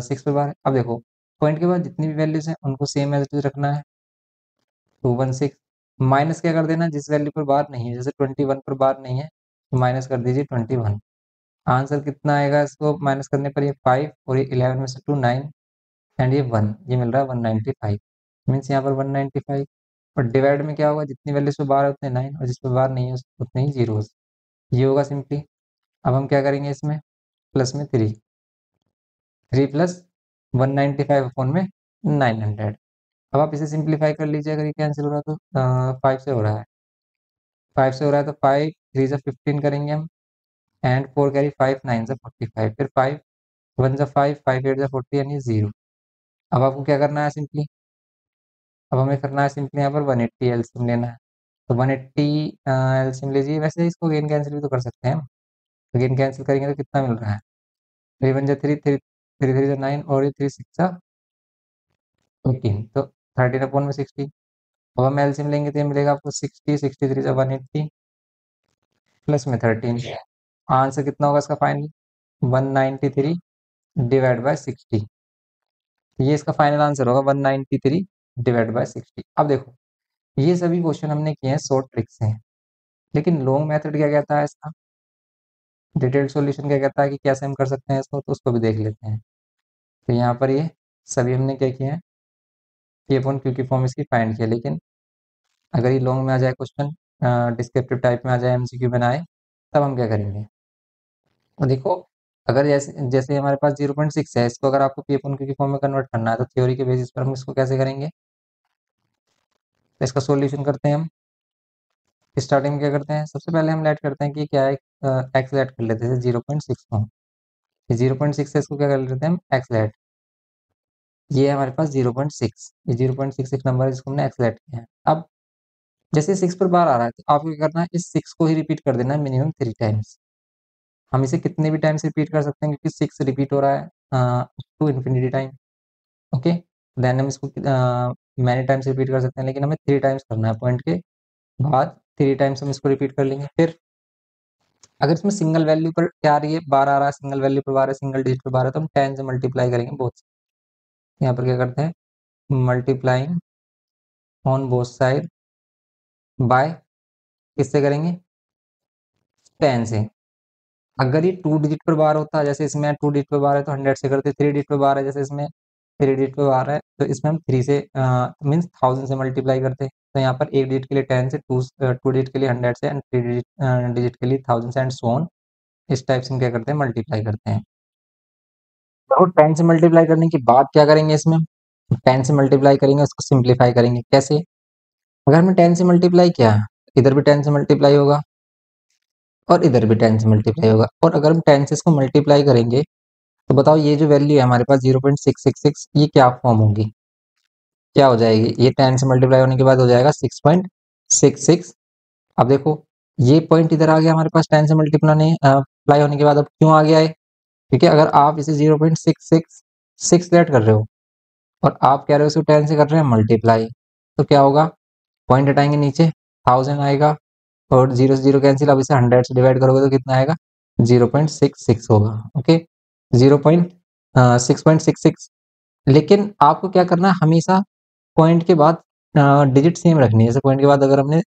6 पर बार है। अब देखो, पॉइंट के बाद जितनी भी वैल्यूज हैं उनको सेम एज इट इज रखना है, 216 माइनस क्या कर देना, जिस वैल्यू पर बार नहीं है, जैसे 21 पर बार नहीं है तो माइनस कर दीजिए 21। आंसर कितना आएगा इसको माइनस करने पर, ये 5 और ये 11 में से 2 9 एंड ये 1, ये मिल रहा है 195, मीन्स यहाँ पर 195। और डिवाइड में क्या होगा, जितनी वैल्यू से बार है उतने 9 और जिस पर बार नहीं है उतने ही जीरोस, ये होगा सिंपली। अब हम क्या करेंगे इसमें, प्लस में 3 प्लस 195 अपॉन में 900। अब आप इसे सिंप्लीफाई कर लीजिए, अगर ये कैंसिल हो रहा है तो 5 से हो रहा है, 5 से हो रहा है तो 5 3 से 15 करेंगे हम, एंड 4 कैरी 5 9 से 45, फिर 5 1 से 5 5 8 से 40 यानी 0। अब आपको क्या करना है सिंपली, अब हमें करना है सिंपली यहाँ पर 180 एलसीएम लेना है, तो 180 एलसीएम लीजिए। वैसे इसको गेन कैंसिल भी तो कर सकते हैं हम, तो गेन कैंसिल करेंगे तो कितना मिल रहा है, 3 1 जा 3 3 3 3 जा 9 और ये 3 6 जा 18, तो 13 अपॉन में 60। अब हम एलसीएम लेंगे तो ये मिलेगा आपको 60 63 जा 180 प्लस में 13, आंसर कितना होगा इसका फाइनल, 193 डिवाइड बाय 60। ये इसका फाइनल आंसर होगा 193 डिवाइड बाय 60। अब देखो, ये सभी क्वेश्चन हमने किए हैं शॉर्ट ट्रिक से, लेकिन लॉन्ग मेथड क्या कहता है इसका, डिटेल्ड सॉल्यूशन क्या कहता है कि कैसे हम कर सकते हैं इसको, तो उसको भी देख लेते हैं। तो यहाँ पर ये सभी हमने क्या किए हैं, पी अपॉन क्यू की फॉर्म इसकी फाइंड किया, लेकिन अगर ये लॉन्ग में आ जाए क्वेश्चन, डिस्क्रिप्टिव टाइप में आ जाए, एमसीक्यू बनाए, तब हम क्या करेंगे। तो देखो, अगर जैसे जैसे हमारे पास 0.6 है, इसको अगर आपको पी अपॉन क्यू की फॉर्म में कन्वर्ट करना है तो थ्योरी के बेसिस पर हम इसको कैसे करेंगे, तो इसका सॉल्यूशन करते हैं हम। स्टार्टिंग में क्या करते हैं, सबसे पहले हम लेट करते हैं कि क्या है, एक्स लेट कर लेते हैं 0.6 को, 0.6 से इसको क्या कर लेते हैं हम, एक्स लेट, ये है हमारे पास 0.6, ये 0.66 नंबर है जिसको हमने एक्स लेट किया है। अब जैसे 6 पर बार आ रहा है तो आपको क्या करना है, इस 6 को ही रिपीट कर देना है मिनिमम 3 टाइम्स। हम इसे कितने भी टाइम्स रिपीट कर सकते हैं क्योंकि 6 रिपीट हो रहा है to infinity time. Okay, then हम इसको मैनी टाइम्स रिपीट कर सकते हैं, लेकिन हमें 3 टाइम्स करना है, पॉइंट के बाद 3 टाइम्स हम इसको रिपीट कर लेंगे। फिर अगर इसमें सिंगल वैल्यू पर क्या आ रही है, बार आ रहा है, सिंगल वैल्यू पर बार है, सिंगल डिजिट पर बार है, तो हम 10 से मल्टीप्लाई करेंगे बोथ। यहाँ पर क्या करते हैं, multiplying on both side by, किससे करेंगे, 10 से। अगर ये 2 डिजिट पर बार होता, जैसे इसमें 2 डिजिट पर बार है तो 100 से करते, 3 डिजिट पर बार है जैसे इसमें 3 डिजिट पर बार है तो इसमें हम 3 से मीन्स 1000 से मल्टीप्लाई करते। तो यहाँ पर एक डिजिट के लिए 10 से, टू डिजिट के लिए 100 से, एंड 3 डिजिट के लिए 1000 से, एंड सो ऑन। इस टाइप से हम क्या करते हैं, मल्टीप्लाई करते हैं। और 10 से मल्टीप्लाई करने के बाद क्या करेंगे, इसमें 10 से मल्टीप्लाई करेंगे, उसको सिंप्लीफाई करेंगे। कैसे, अगर हमने 10 से मल्टीप्लाई किया, इधर भी 10 से मल्टीप्लाई होगा और इधर भी 10 से मल्टीप्लाई होगा, और अगर हम 10 से इसको मल्टीप्लाई करेंगे तो बताओ ये जो वैल्यू है हमारे पास 0.666, ये क्या फॉर्म होगी, क्या हो जाएगी, ये 10 से मल्टीप्लाई होने के बाद हो जाएगा 6.66। अब देखो, ये पॉइंट इधर आ गया हमारे पास 10 से मल्टीप्लाई होने के बाद, अब क्यों आ गया है, ठीक है, अगर आप इसे 0.666 लेट कर रहे हो और आप कह रहे हो इसको 10 से कर रहे हैं मल्टीप्लाई, तो क्या होगा, पॉइंट हटाएंगे नीचे, 1000 आएगा और 0 से 0 कैंसिल, अब इसे 100 से डिवाइड करोगे तो कितना आएगा, 0.66 होगा। ओके, 0.666। लेकिन आपको क्या करना है, हमेशा पॉइंट के बाद डिजिट सेम रखनी है। जैसे पॉइंट के बाद अगर हमने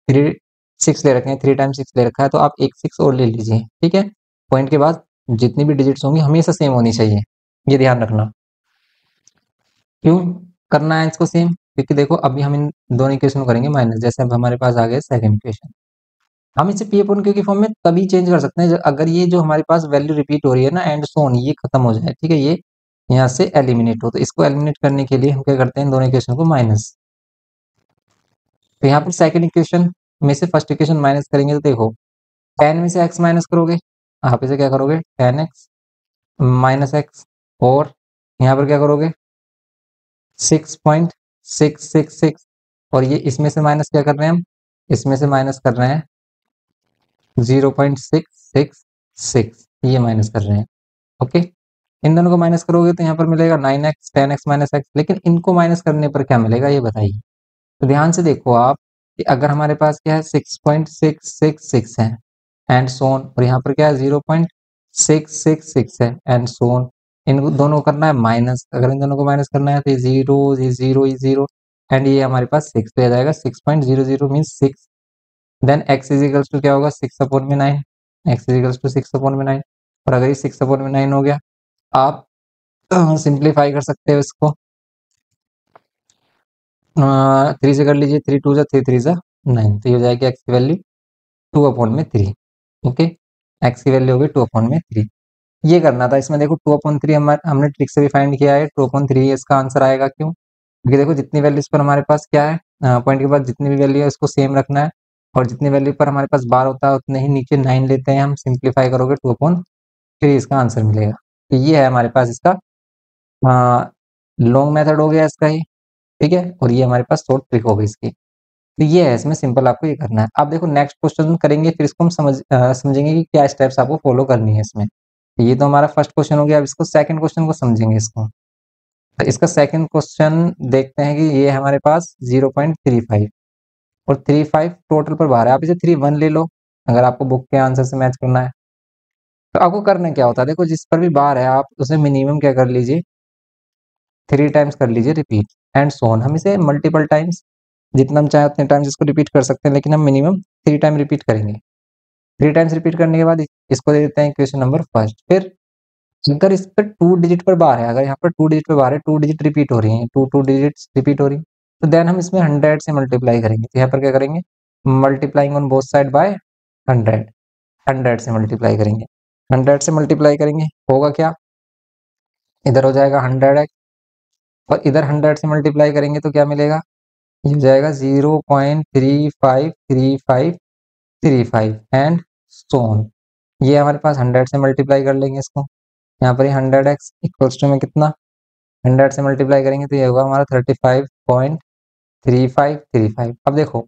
3 6 ले रखे हैं, 3 टाइम्स 6 ले रखा है तो आप एक 6 और ले लीजिए, ठीक है। पॉइंट के बाद जितनी भी डिजिट्स होंगी हमेशा सेम होनी चाहिए, ये ध्यान रखना। क्यों करना है इसको सेम? क्योंकि देखो अभी हम इन दोनों इक्वेशन को करेंगे माइनस, जैसे अब हमारे पास आ गया सेकंड इक्वेशन। हम इसे पी अपॉन क्यू की फॉर्म में तभी चेंज कर सकते हैं अगर ये जो हमारे पास वैल्यू रिपीट हो रही है ना एंड सो ऑन, ये खत्म हो जाए, ठीक है, ये यहाँ से एलिमिनेट हो। तो इसको एलिमिनेट करने के लिए हम क्या करते हैं, दोनों इक्वेशन को माइनस। तो यहाँ पर सेकंड इक्वेशन में से फर्स्ट इक्वेशन माइनस करेंगे तो देखो 10 में से x माइनस करोगे, आप इसे क्या करोगे 10x माइनस एक्स, और यहाँ पर क्या करोगे 6.666, और ये इसमें से माइनस क्या कर रहे हैं हम, इसमें से माइनस कर रहे हैं 0.666, ये माइनस कर रहे हैं। ओके, इन दोनों को माइनस करोगे तो यहाँ पर मिलेगा 9x 10x माइनस एक्स, लेकिन इनको माइनस करने पर क्या मिलेगा ये बताइए। तो ध्यान से देखो आप कि अगर हमारे पास क्या है 6.666 है एंड सोन, और यहाँ पर क्या है 0.666 है एंड सोन, इन दोनों को करना है माइनस। अगर इन दोनों को माइनस करना है तो ये जीरो, ये जीरो, ये जीरो, एंड ये हमारे पास 6 पे आ जाएगा, 6.00 means 6। Then x is equals to क्या होगा 6 अपॉन में 9, x is equals to 6 upon में 9। और अगर ये 6 अपॉन में 9 हो गया, आप सिंप्लीफाई कर सकते हो इसको, 3 से कर लीजिए, 3 2 जा 3 3 जा 9, तो ये हो जाएगी x की वैल्यू 2 अपॉन में 3। ओके, x की वैल्यू होगी 2 अपॉन में 3। ये करना था इसमें, देखो 2 अपॉन 3 हमने ट्रिक से भी फाइंड किया है, 2 अपॉन 3 इसका आंसर आएगा। क्यों? क्योंकि देखो जितनी वैल्यूज पर हमारे पास क्या है, पॉइंट के बाद जितनी भी वैल्यू है उसको सेम रखना है, और जितनी वैल्यू पर हमारे पास बार होता है उतने ही नीचे 9 लेते हैं हम, सिंप्लीफाई करोगे 2 अपॉन 3 इसका आंसर मिलेगा। तो ये है हमारे पास इसका लॉन्ग मेथड हो गया इसका ही, ठीक है, और ये हमारे पास शॉर्ट ट्रिक हो गई इसकी। तो ये है इसमें सिंपल, आपको ये करना है। अब देखो नेक्स्ट क्वेश्चन करेंगे, फिर इसको हम समझेंगे कि क्या स्टेप्स आपको फॉलो करनी है इसमें। तो ये तो हमारा फर्स्ट क्वेश्चन हो गया, अब इसको सेकंड क्वेश्चन को समझेंगे इसको। तो इसका सेकंड क्वेश्चन देखते हैं कि ये हमारे पास 0.35 और 35 टोटल पर बाहर है, आप इसे 31 ले लो अगर आपको बुक के आंसर से मैच करना है। तो आपको करना क्या होता है, देखो जिस पर भी बार है आप उसे मिनिमम क्या कर लीजिए 3 टाइम्स कर लीजिए रिपीट एंड सो ऑन। हम इसे मल्टीपल टाइम्स जितना हम चाहे उतने टाइम्स इसको रिपीट कर सकते हैं, लेकिन हम मिनिमम 3 टाइम रिपीट करेंगे। 3 टाइम्स रिपीट करने के बाद इसको दे देते हैं इक्वेशन नंबर फर्स्ट। फिर अगर इस पर 2 डिजिट पर बार है, अगर यहाँ पर 2 डिजिट पर बार है, 2 डिजिट रिपीट हो रही है, 2 डिजिट्स रिपीट हो रही है, तो देन हम इसमें 100 से मल्टीप्लाई करेंगे। तो यहाँ पर क्या करेंगे, multiplying on both side by 100, 100 से मल्टीप्लाई करेंगे। 100 से मल्टीप्लाई करेंगे होगा क्या, इधर हो जाएगा 100x, और इधर 100 से मल्टीप्लाई करेंगे तो क्या मिलेगा, ये हो जाएगा 0.353535 एंड सो ऑन। ये हमारे पास 100 से मल्टीप्लाई कर लेंगे इसको, यहाँ पर 100x इक्वल्स टू में कितना, 100 से मल्टीप्लाई करेंगे तो ये होगा हमारा 35.3535। अब देखो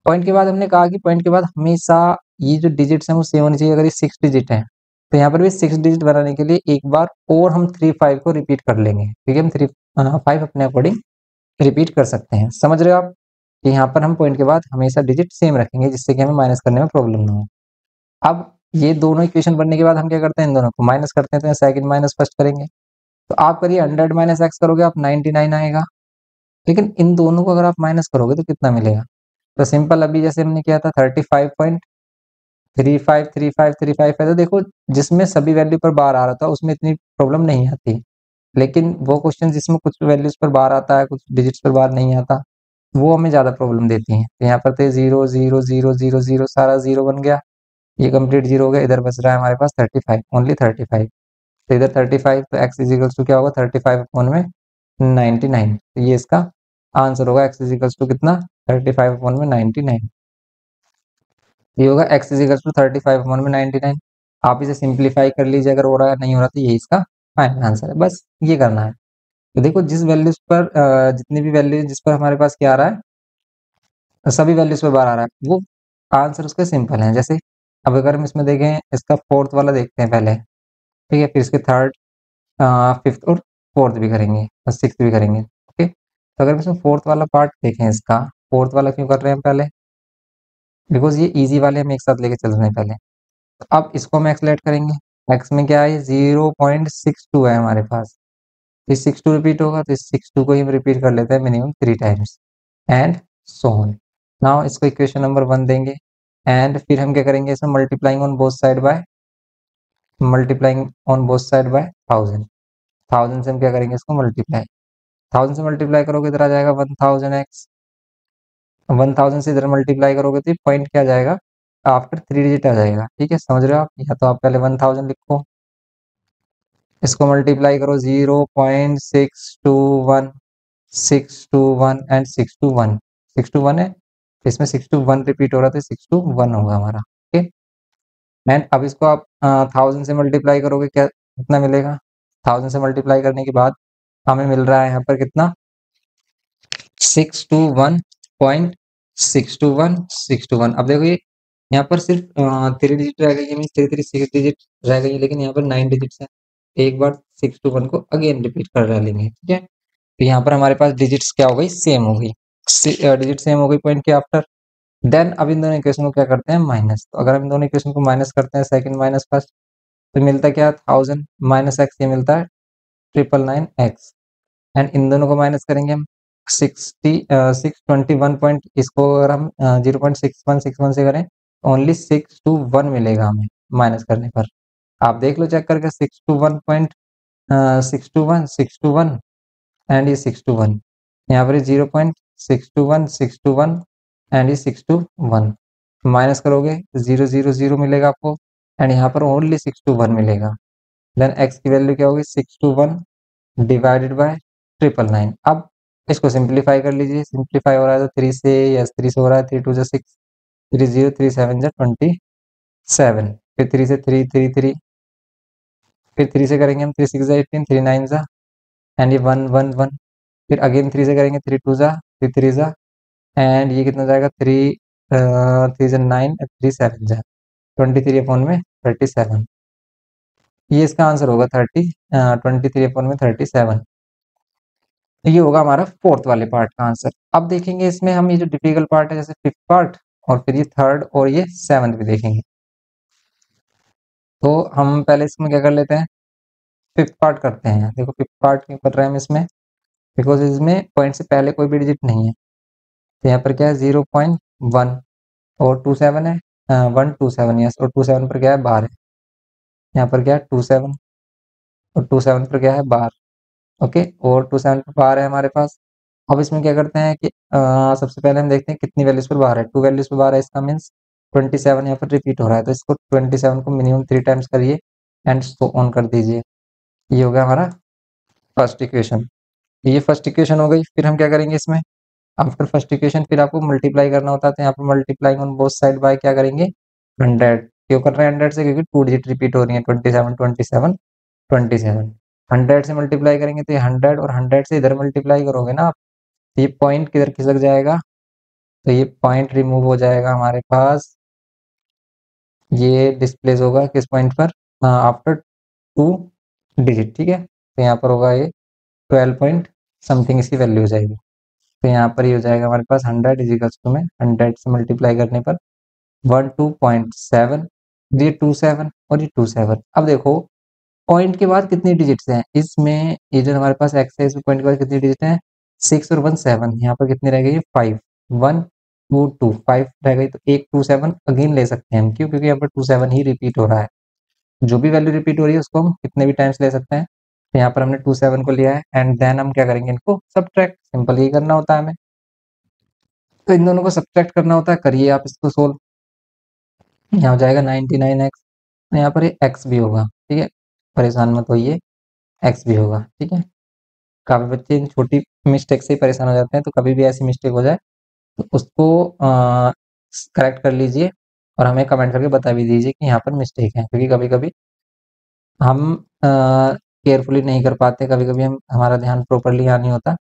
पॉइंट के बाद हमने कहा कि पॉइंट के बाद हमेशा ये जो डिजिट्स हैं वो सेम होनी चाहिए। अगर ये 6 डिजिट है तो यहाँ पर भी 6 डिजिट बनाने के लिए एक बार और हम 35 को रिपीट कर लेंगे, क्योंकि हम 5 अपने अकॉर्डिंग रिपीट कर सकते हैं। समझ रहे हो आप कि यहाँ पर हम पॉइंट के बाद हमेशा डिजिट सेम रखेंगे, जिससे कि हमें माइनस करने में प्रॉब्लम ना हो। अब ये दोनों इक्वेशन बनने के बाद हम क्या करते हैं, इन दोनों को माइनस करते हैं, तो सेकंड माइनस फर्स्ट करेंगे। तो आप करिए 100 माइनस एक्स करोगे आप 99 आएगा, लेकिन इन दोनों को अगर आप माइनस करोगे तो कितना मिलेगा। तो सिंपल अभी जैसे हमने किया था 35.353535 है, तो देखो जिसमें सभी वैल्यू पर बार आ रहा था उसमें इतनी प्रॉब्लम नहीं आती, लेकिन वो क्वेश्चन जिसमें कुछ वैल्यूज पर बार आता है कुछ डिजिट्स पर बार नहीं आता, वो हमें ज्यादा प्रॉब्लम देती हैं। तो यहाँ पर थे 0 0 0 0 0 सारा जीरो बन गया, ये कंप्लीट जीरो हो गया, इधर बच रहा है हमारे पास 35, ओनली 35। तो इधर 35, तो x इज इक्वल्स टू क्या होगा 35 अपॉन में 99। तो ये इसका आंसर होगा, x इज इक्वल्स टू कितना 35 अपॉन में 99। ये होगा x is equals to 35 upon में 99। आप इसे सिंप्लीफाई कर लीजिए, अगर हो रहा है नहीं हो रहा तो ये इसका फाइनल आंसर है। बस ये करना है। तो देखो जिस वैल्यूज पर जितनी भी वैल्यू जिस पर हमारे पास क्या आ रहा है, सभी वैल्यूज पर बार आ रहा है, वो आंसर उसके सिंपल है। जैसे अब अगर हम इसमें देखें, इसका फोर्थ वाला देखते हैं पहले, ठीक है, फिर इसके थर्ड, फिफ्थ और फोर्थ भी करेंगे और सिक्स भी करेंगे। ओके, तो अगर हम इसमें फोर्थ वाला पार्ट देखें, इसका फोर्थ वाला क्यों कर रहे हैं हम पहले, बिकॉज ये इजी वाले हम एक साथ लेके चल रहे हैं पहले। तो अब इसको हम एक्सलेट करेंगे, एक्स में क्या है 0.62 है हमारे पास, तो 62 रिपीट होगा, तो इस 62 को ही हम रिपीट कर लेते हैं minimum 3 times and so on. Now इसको इक्वेशन नंबर 1 देंगे, एंड फिर हम क्या करेंगे, इसमें multiplying on both side by 1000, 1000 से हम क्या करेंगे इसको मल्टीप्लाई, 1000 से मल्टीप्लाई करोगे इधर आ जाएगा 1000x, 1000 से इधर मल्टीप्लाई करोगे तो पॉइंट क्या आ जाएगा, आफ्टर 3 डिजिट आ जाएगा। ठीक है, समझ रहे हो आप? या तो आप पहले 1000 लिखो, इसको मल्टीप्लाई करो 0.621, 621 एंड 621, 621 है, इसमें 621 रिपीट हो रहा था, 621 होगा हमारा। ठीक, एंड अब इसको आप 1000 से मल्टीप्लाई करोगे, क्या कितना मिलेगा? 1000 से मल्टीप्लाई करने के बाद हमें मिल रहा है यहाँ पर कितना, 621.621, अब देखो ये यहाँ पर सिर्फ 3 डिजिट रह गई है, मीन 3 3 6 डिजिट रह गई है, लेकिन यहाँ पर 9 डिजिट्स है। एक बार 621 को अगेन रिपीट कर रह लेंगे। ठीक है, तो यहाँ पर हमारे पास डिजिट्स क्या हो गई, सेम हो गई, डिजिट सेम हो गई पॉइंट के आफ्टर। देन अब इन दोनों इक्वेशन को क्या करते हैं, माइनस। तो अगर हम इन दोनों इक्वेशन को माइनस करते हैं, सेकंड माइनस फर्स्ट, तो मिलता क्या, 1000 माइनस एक्स, ये मिलता है 999x। एंड इन दोनों को माइनस करेंगे हम 621 पॉइंट, इसको अगर हम 0.6161 से करें, ओनली 621 मिलेगा हमें माइनस करने पर। आप देख लो चेक करके, 621 एंड ये 621, यहाँ पर 0.621 एंड ये 621 माइनस करोगे 000 मिलेगा आपको, एंड यहाँ पर ओनली 621 मिलेगा। देन एक्स की वैल्यू क्या होगी, 621 डिवाइडेड बाय 999। अब इसको सिंप्लीफाई कर लीजिए, सिंप्लीफाई हो रहा है तो 3 से, यस 3 से हो रहा है, 3 2 जा 6, 3 0 3 7 जा 27, फिर 3 से 3 3 3, फिर 3 से करेंगे हम 3 6 जा 18, 3 9 जा एंड ये 1 1 1, फिर अगेन 3 से करेंगे 3 2 जा 3 3 जा एंड ये कितना जाएगा 3 3 जा 9 3 7 जा 23 अपॉन में 37, ये इसका आंसर होगा 23 अपॉन में 37। तो ये होगा हमारा फोर्थ वाले पार्ट का आंसर। अब देखेंगे इसमें हम ये जो डिफिकल्ट पार्ट है, जैसे फिफ्थ पार्ट और फिर ये थर्ड और ये सेवंथ भी देखेंगे। तो हम पहले इसमें क्या कर लेते हैं, फिफ्थ पार्ट करते हैं। देखो फिफ्थ पार्ट क्यों कर रहे हैं हम इसमें, बिकॉज इसमें पॉइंट से पहले कोई भी डिजिट नहीं है। तो यहाँ पर क्या है 0.1 और 27 है, 127, यस, और 27 पर क्या है, बार है। यहाँ पर क्या है 27 और 27 पर क्या है, बार। ओके, और 27 पर बार है हमारे पास। अब इसमें क्या करते हैं कि सबसे पहले हम देखते हैं कितनी वैल्यूज पर बार है, 2 वैल्यूज पर बार है, इसका मीन्स 27 यहाँ पर रिपीट हो रहा है, तो इसको 27 को मिनिमम 3 टाइम्स करिए एंड सो ऑन कर दीजिए। ये हो गया हमारा फर्स्ट इक्वेशन। ये फर्स्ट इक्वेशन हो गई। फिर हम क्या करेंगे इसमें, आफ्टर फर्स्ट इक्वेशन फिर आपको मल्टीप्लाई करना होता है, तो यहाँ पर multiplying on both side by क्या करेंगे, 100। क्यों कर रहे हैं 100 से, क्योंकि 2 डिजिट रिपीट हो रही है, 27 27 27। 100 से मल्टीप्लाई करेंगे तो ये 100, और 100 से इधर मल्टीप्लाई करोगे ना आप, तो ये पॉइंट किधर खिसक जाएगा, तो ये पॉइंट रिमूव हो जाएगा हमारे पास, ये डिस्प्लेस होगा किस पॉइंट पर, आफ्टर 2 डिजिट। ठीक है, तो यहाँ पर होगा ये 12 पॉइंट समथिंग इसकी वैल्यू हो जाएगी। तो यहाँ पर ये हो जाएगा हमारे पास 100 इजिकल्स टू में 100 से मल्टीप्लाई करने पर 12.7, ये 27 और ये 27। अब देखो पॉइंट के बाद कितनी डिजिट्स हैं इसमें, ये जो हमारे पास एक्स है इसमें पॉइंट के बाद कितनी डिजिट हैं, 6 और 1 7, यहाँ पर कितनी रह गई, 5, 1 2 2 5 रह गई, तो एक 27 अगेन ले सकते हैं हम, क्यों, क्योंकि यहाँ पर 27 ही रिपीट हो रहा है। जो भी वैल्यू रिपीट हो रही है उसको हम कितने भी टाइम्स ले सकते हैं। तो यहाँ पर हमने 27 को लिया है एंड देन हम क्या करेंगे, इनको सब्ट्रैक्ट, सिंपल यही करना होता है हमें। तो इन दोनों को सब्ट्रैक्ट करना होता है, करिए आप इसको सोल्व। यहाँ हो जाएगा 99x, तो यहाँ पर ये x भी होगा। ठीक है, परेशान मत होइए, x भी होगा। ठीक है, काफी बच्चे इन छोटी मिस्टेक से ही परेशान हो जाते हैं, तो कभी भी ऐसी मिस्टेक हो जाए तो उसको करेक्ट कर लीजिए और हमें कमेंट करके बता भी दीजिए कि यहाँ पर मिस्टेक है, क्योंकि कभी कभी हम केयरफुली नहीं कर पाते, कभी कभी हम हमारा ध्यान प्रॉपरली यहाँ नहीं होता,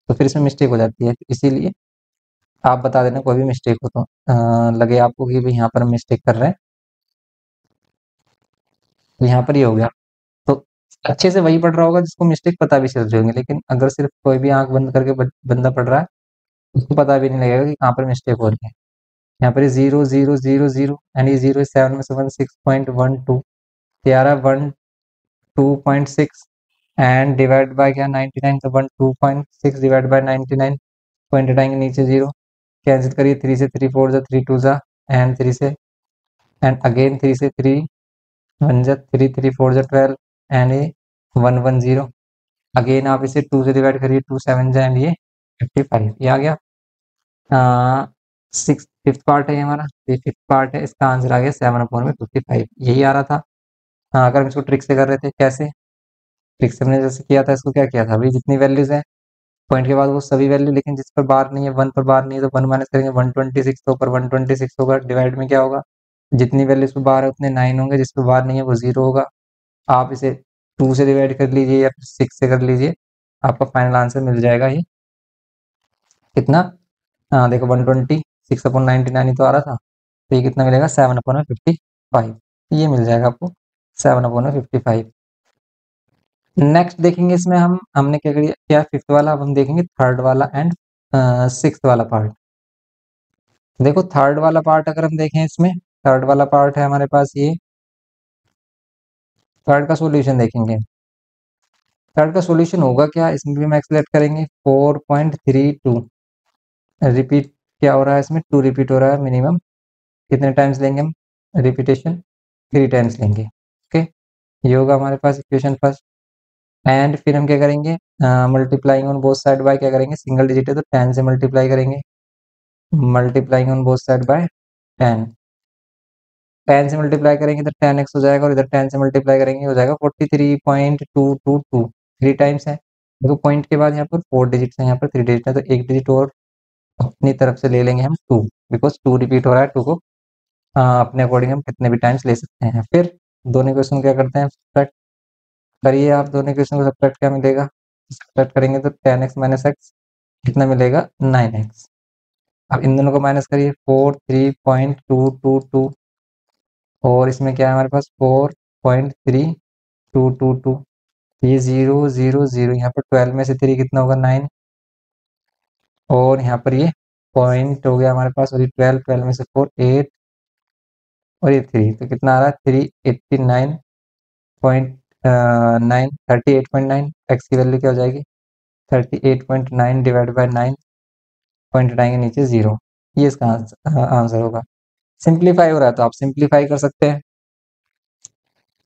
तो फिर इसमें मिस्टेक हो जाती है। इसीलिए आप बता देना कोई भी मिस्टेक हो तो लगे आपको कि भाई यहाँ पर हम मिस्टेक कर रहे हैं, तो यहाँ पर ये हो गया। तो अच्छे से वही पढ़ रहा होगा जिसको मिस्टेक पता भी चल जाएंगे, लेकिन अगर सिर्फ कोई भी आंख बंद करके बंदा पढ़ रहा है, उसको पता भी नहीं लगेगा कि कहाँ पर मिस्टेक हो रही है। यहाँ पर 0 0 0 0 एंड ये 0 7 में से 1 6.12, ये आ रहा है 1 2.6 एंड डिवाइड बाय क्या 99, तो 1 2.6 डिवाइड बाय 99, पॉइंट हटाएंगे नीचे 0, कैंसिल करिए, 3 से 3 4 जा 3 2 जा एंड 3 से एंड अगेन 3 से 3 1 जा 3 3 4 जा 12 एंड ये 1 1 0, अगेन आप इसे 2 से डिवाइड करिए, 2 7 जाए ये 55 ये आ गया। सिक्स फिफ्थ पार्ट है ये हमारा, ये फिफ्थ पार्ट है, इसका आंसर आ गया 7/55 यही आ रहा था। अगर हम इसको ट्रिक से कर रहे थे, कैसे ट्रिक से हमने जैसे किया था, इसको क्या किया था भाई, जितनी वैल्यूज है पॉइंट के बाद वो सभी वैल्यू, लेकिन जिस पर बार नहीं है, 1 पर बार नहीं है, तो 1 माइनस करेंगे, 126 तो ऊपर 126 होगा, डिवाइड में क्या होगा, जितनी वैल्यू इस पर बार है उतने 9 होंगे, जिस पर बार नहीं है वो 0 होगा। आप इसे 2 से डिवाइड कर लीजिए या फिर 6 से कर लीजिए, आपका फाइनल आंसर मिल जाएगा ये कितना। देखो 126/99 ही तो आ रहा था, तो ये कितना मिलेगा 7/55, ये मिल जाएगा आपको 7/55। नेक्स्ट देखेंगे इसमें हमने क्या किया फिफ्थ वाला, अब हम देखेंगे थर्ड वाला एंड सिक्स्थ वाला पार्ट। देखो थर्ड वाला पार्ट अगर हम देखें इसमें, थर्ड वाला पार्ट है हमारे पास ये, थर्ड का सॉल्यूशन देखेंगे। थर्ड का सॉल्यूशन होगा क्या, इसमें भी हम एक्सलेट करेंगे 4.32, रिपीट क्या हो रहा है इसमें, 2 रिपीट हो रहा है मिनिमम, कितने टाइम्स लेंगे हम रिपीटेशन, 3 टाइम्स लेंगे। ओके, ये होगा हमारे पास इक्वेशन फर्स्ट। एंड फिर हम क्या करेंगे, multiplying on both side by क्या करेंगे, सिंगल डिजिट है तो 10 से मल्टीप्लाई करेंगे, multiplying on both side by 10, 10 से मल्टीप्लाई करेंगे तो 10x हो जाएगा, और इधर 10 से मल्टीप्लाई करेंगे हो जाएगा 43.222, 3 टाइम्स है। देखो पॉइंट के बाद यहाँ पर 4 डिजिट्स है, यहाँ पर 3 डिजिट है, तो एक डिजिट और अपनी तरफ से ले लेंगे हम 2, बिकॉज 2 रिपीट हो रहा है, 2 को अपने अकॉर्डिंग हम कितने भी टाइम्स ले सकते हैं। फिर दोनों क्वेश्चन क्या करते हैं, सब्ट्रैक्ट करिए आप, दोनों क्वेश्चन को सब्ट्रैक्ट क्या मिलेगा, सब्ट्रैक्ट करेंगे तो 10x माइनस एक्स कितना मिलेगा 9x। अब इन दोनों को माइनस करिए, 43.222, और इसमें क्या है हमारे पास 4.3222, ये 0 0 0, यहाँ पर 12 में से 3 कितना होगा 9, और यहाँ पर ये पॉइंट हो गया हमारे पास, और ये 12, 12 में से 4 8, और ये 3, तो कितना आ रहा है 389.9, 38.9, एक्स की वैल्यू क्या हो जाएगी 38.9 डिवाइड बाय 9, पॉइंट हटाएंगे नीचे 0, ये इसका आंसर होगा। सिंप्लीफाई हो रहा है तो आप सिंप्लीफाई कर सकते हैं,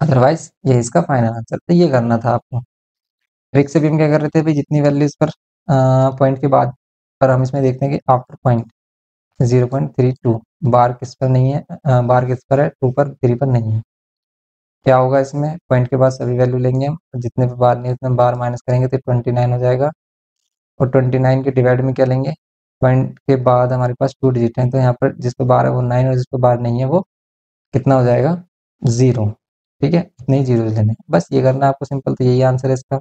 अदरवाइज ये इसका फाइनल आंसर, तो ये करना था आपको। ट्रिक से भी हम क्या कर रहे थे भाई, जितनी वैल्यूज पर पॉइंट के बाद पर हम इसमें देखते हैं कि आफ्टर पॉइंट 0.32 बार किस पर नहीं है, बार किस पर है 2 पर, 3 पर नहीं है, क्या होगा इसमें पॉइंट के बाद सभी वैल्यू लेंगे हम, जितने पर बार नहीं उतने बार माइनस करेंगे तो 29 हो जाएगा, और 29 के डिवाइड में क्या लेंगे, पॉइंट के बाद हमारे पास 2 डिजिट हैं, तो यहाँ पर जिस पर बार है वो 9, और जिस पर बार नहीं है वो कितना हो जाएगा 0, ठीक है, इतने ही जीरो लेने हैं। बस ये करना है आपको सिंपल, तो यही आंसर है इसका।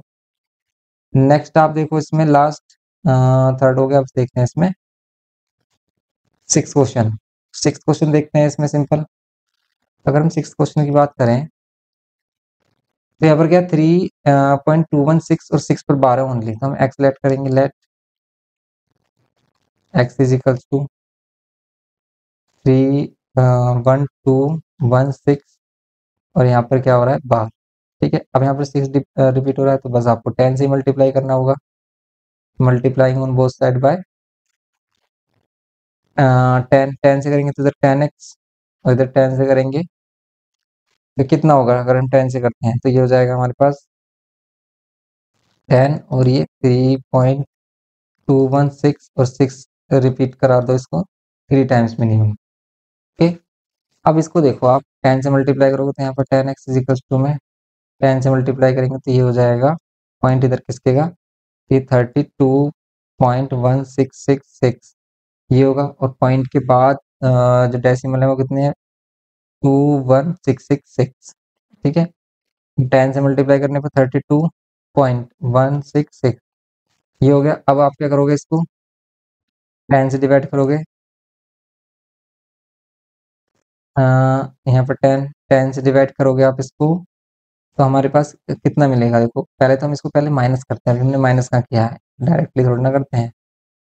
नेक्स्ट आप देखो इसमें लास्ट थर्ड हो गया, अब देखते हैं इसमें सिक्स क्वेश्चन। सिक्स क्वेश्चन देखते हैं इसमें सिंपल, अगर हम सिक्स क्वेश्चन की बात करें तो यहाँ पर क्या 3.216 और 6 पर 12 ओनली, तो हम एक्स लेट करेंगे, let x is equals to 3.1216, और यहाँ पर क्या हो रहा है 12, ठीक है। अब यहाँ पर 6 रिपीट हो रहा है, तो बस आपको 10 से मल्टीप्लाई करना होगा, multiplying on both side by 10, 10 से करेंगे तो इधर 10x, और इधर 10 से करेंगे तो कितना होगा, अगर हम 10 से करते हैं तो ये हो जाएगा हमारे पास 10, और ये 3.216, और 6 रिपीट करा दो इसको 3 टाइम्स मिनिमम। ओके, अब इसको देखो आप 10 से मल्टीप्लाई करोगे तो यहाँ पर 10x इज इक्वल टू में 10 से मल्टीप्लाई करेंगे तो ये हो जाएगा, पॉइंट इधर किसकेगा, ये 32.1666 ये होगा, और पॉइंट के बाद जो डेसिमल है वो कितने हैं 21666, ठीक है। 10 से मल्टीप्लाई करने पर 32.166 ये हो गया। अब आप क्या करोगे, इसको 10 से डिवाइड करोगे, यहाँ पर 10 से डिवाइड करोगे आप इसको, तो हमारे पास कितना मिलेगा, देखो पहले तो हम इसको पहले माइनस करते हैं, हमने माइनस कहाँ किया है, डायरेक्टली थोड़ा ना करते हैं,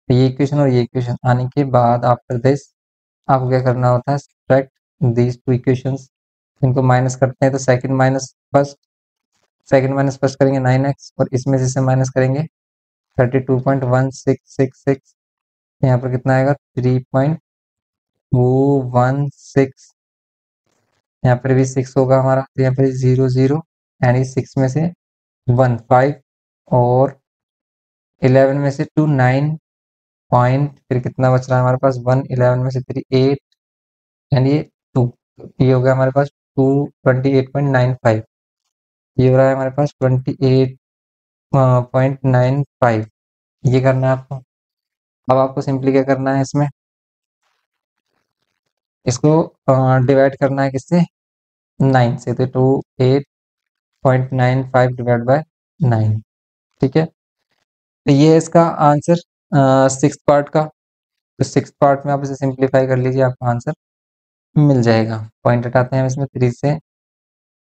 तो ये इक्वेशन और ये इक्वेशन आने के बाद आफ्टर दिस आपको क्या करना होता है, सब्ट्रैक्ट दीज टू इक्वेशंस, इनको माइनस करते हैं तो सेकंड माइनस फर्स्ट करेंगे 9x, और इसमें से इसे माइनस करेंगे 32.1666, यहाँ पर कितना आएगा 3.216, यहाँ पर भी 6 होगा हमारा, तो यहाँ पर 0 0, यानी 6 में से 1 5, और 11 में से 2 9 पॉइंट, फिर कितना बच रहा है हमारे पास 1, 11 में से 3 8 एंड ये 2, ये हो गया हमारे पास 228.95, ये हो रहा है हमारे पास 28.95, ये करना है आपको। अब आपको सिंपली क्या करना है, इसमें इसको डिवाइड करना है किससे, 9 से, तो 28.95 डिवाइड बाय 9, ठीक है। तो ये है इसका आंसर सिक्स पार्ट का। तो सिक्स पार्ट में आप इसे सिंप्लीफाई कर लीजिए, आपको आंसर मिल जाएगा। पॉइंट हटाते हैं हम इसमें 3 से,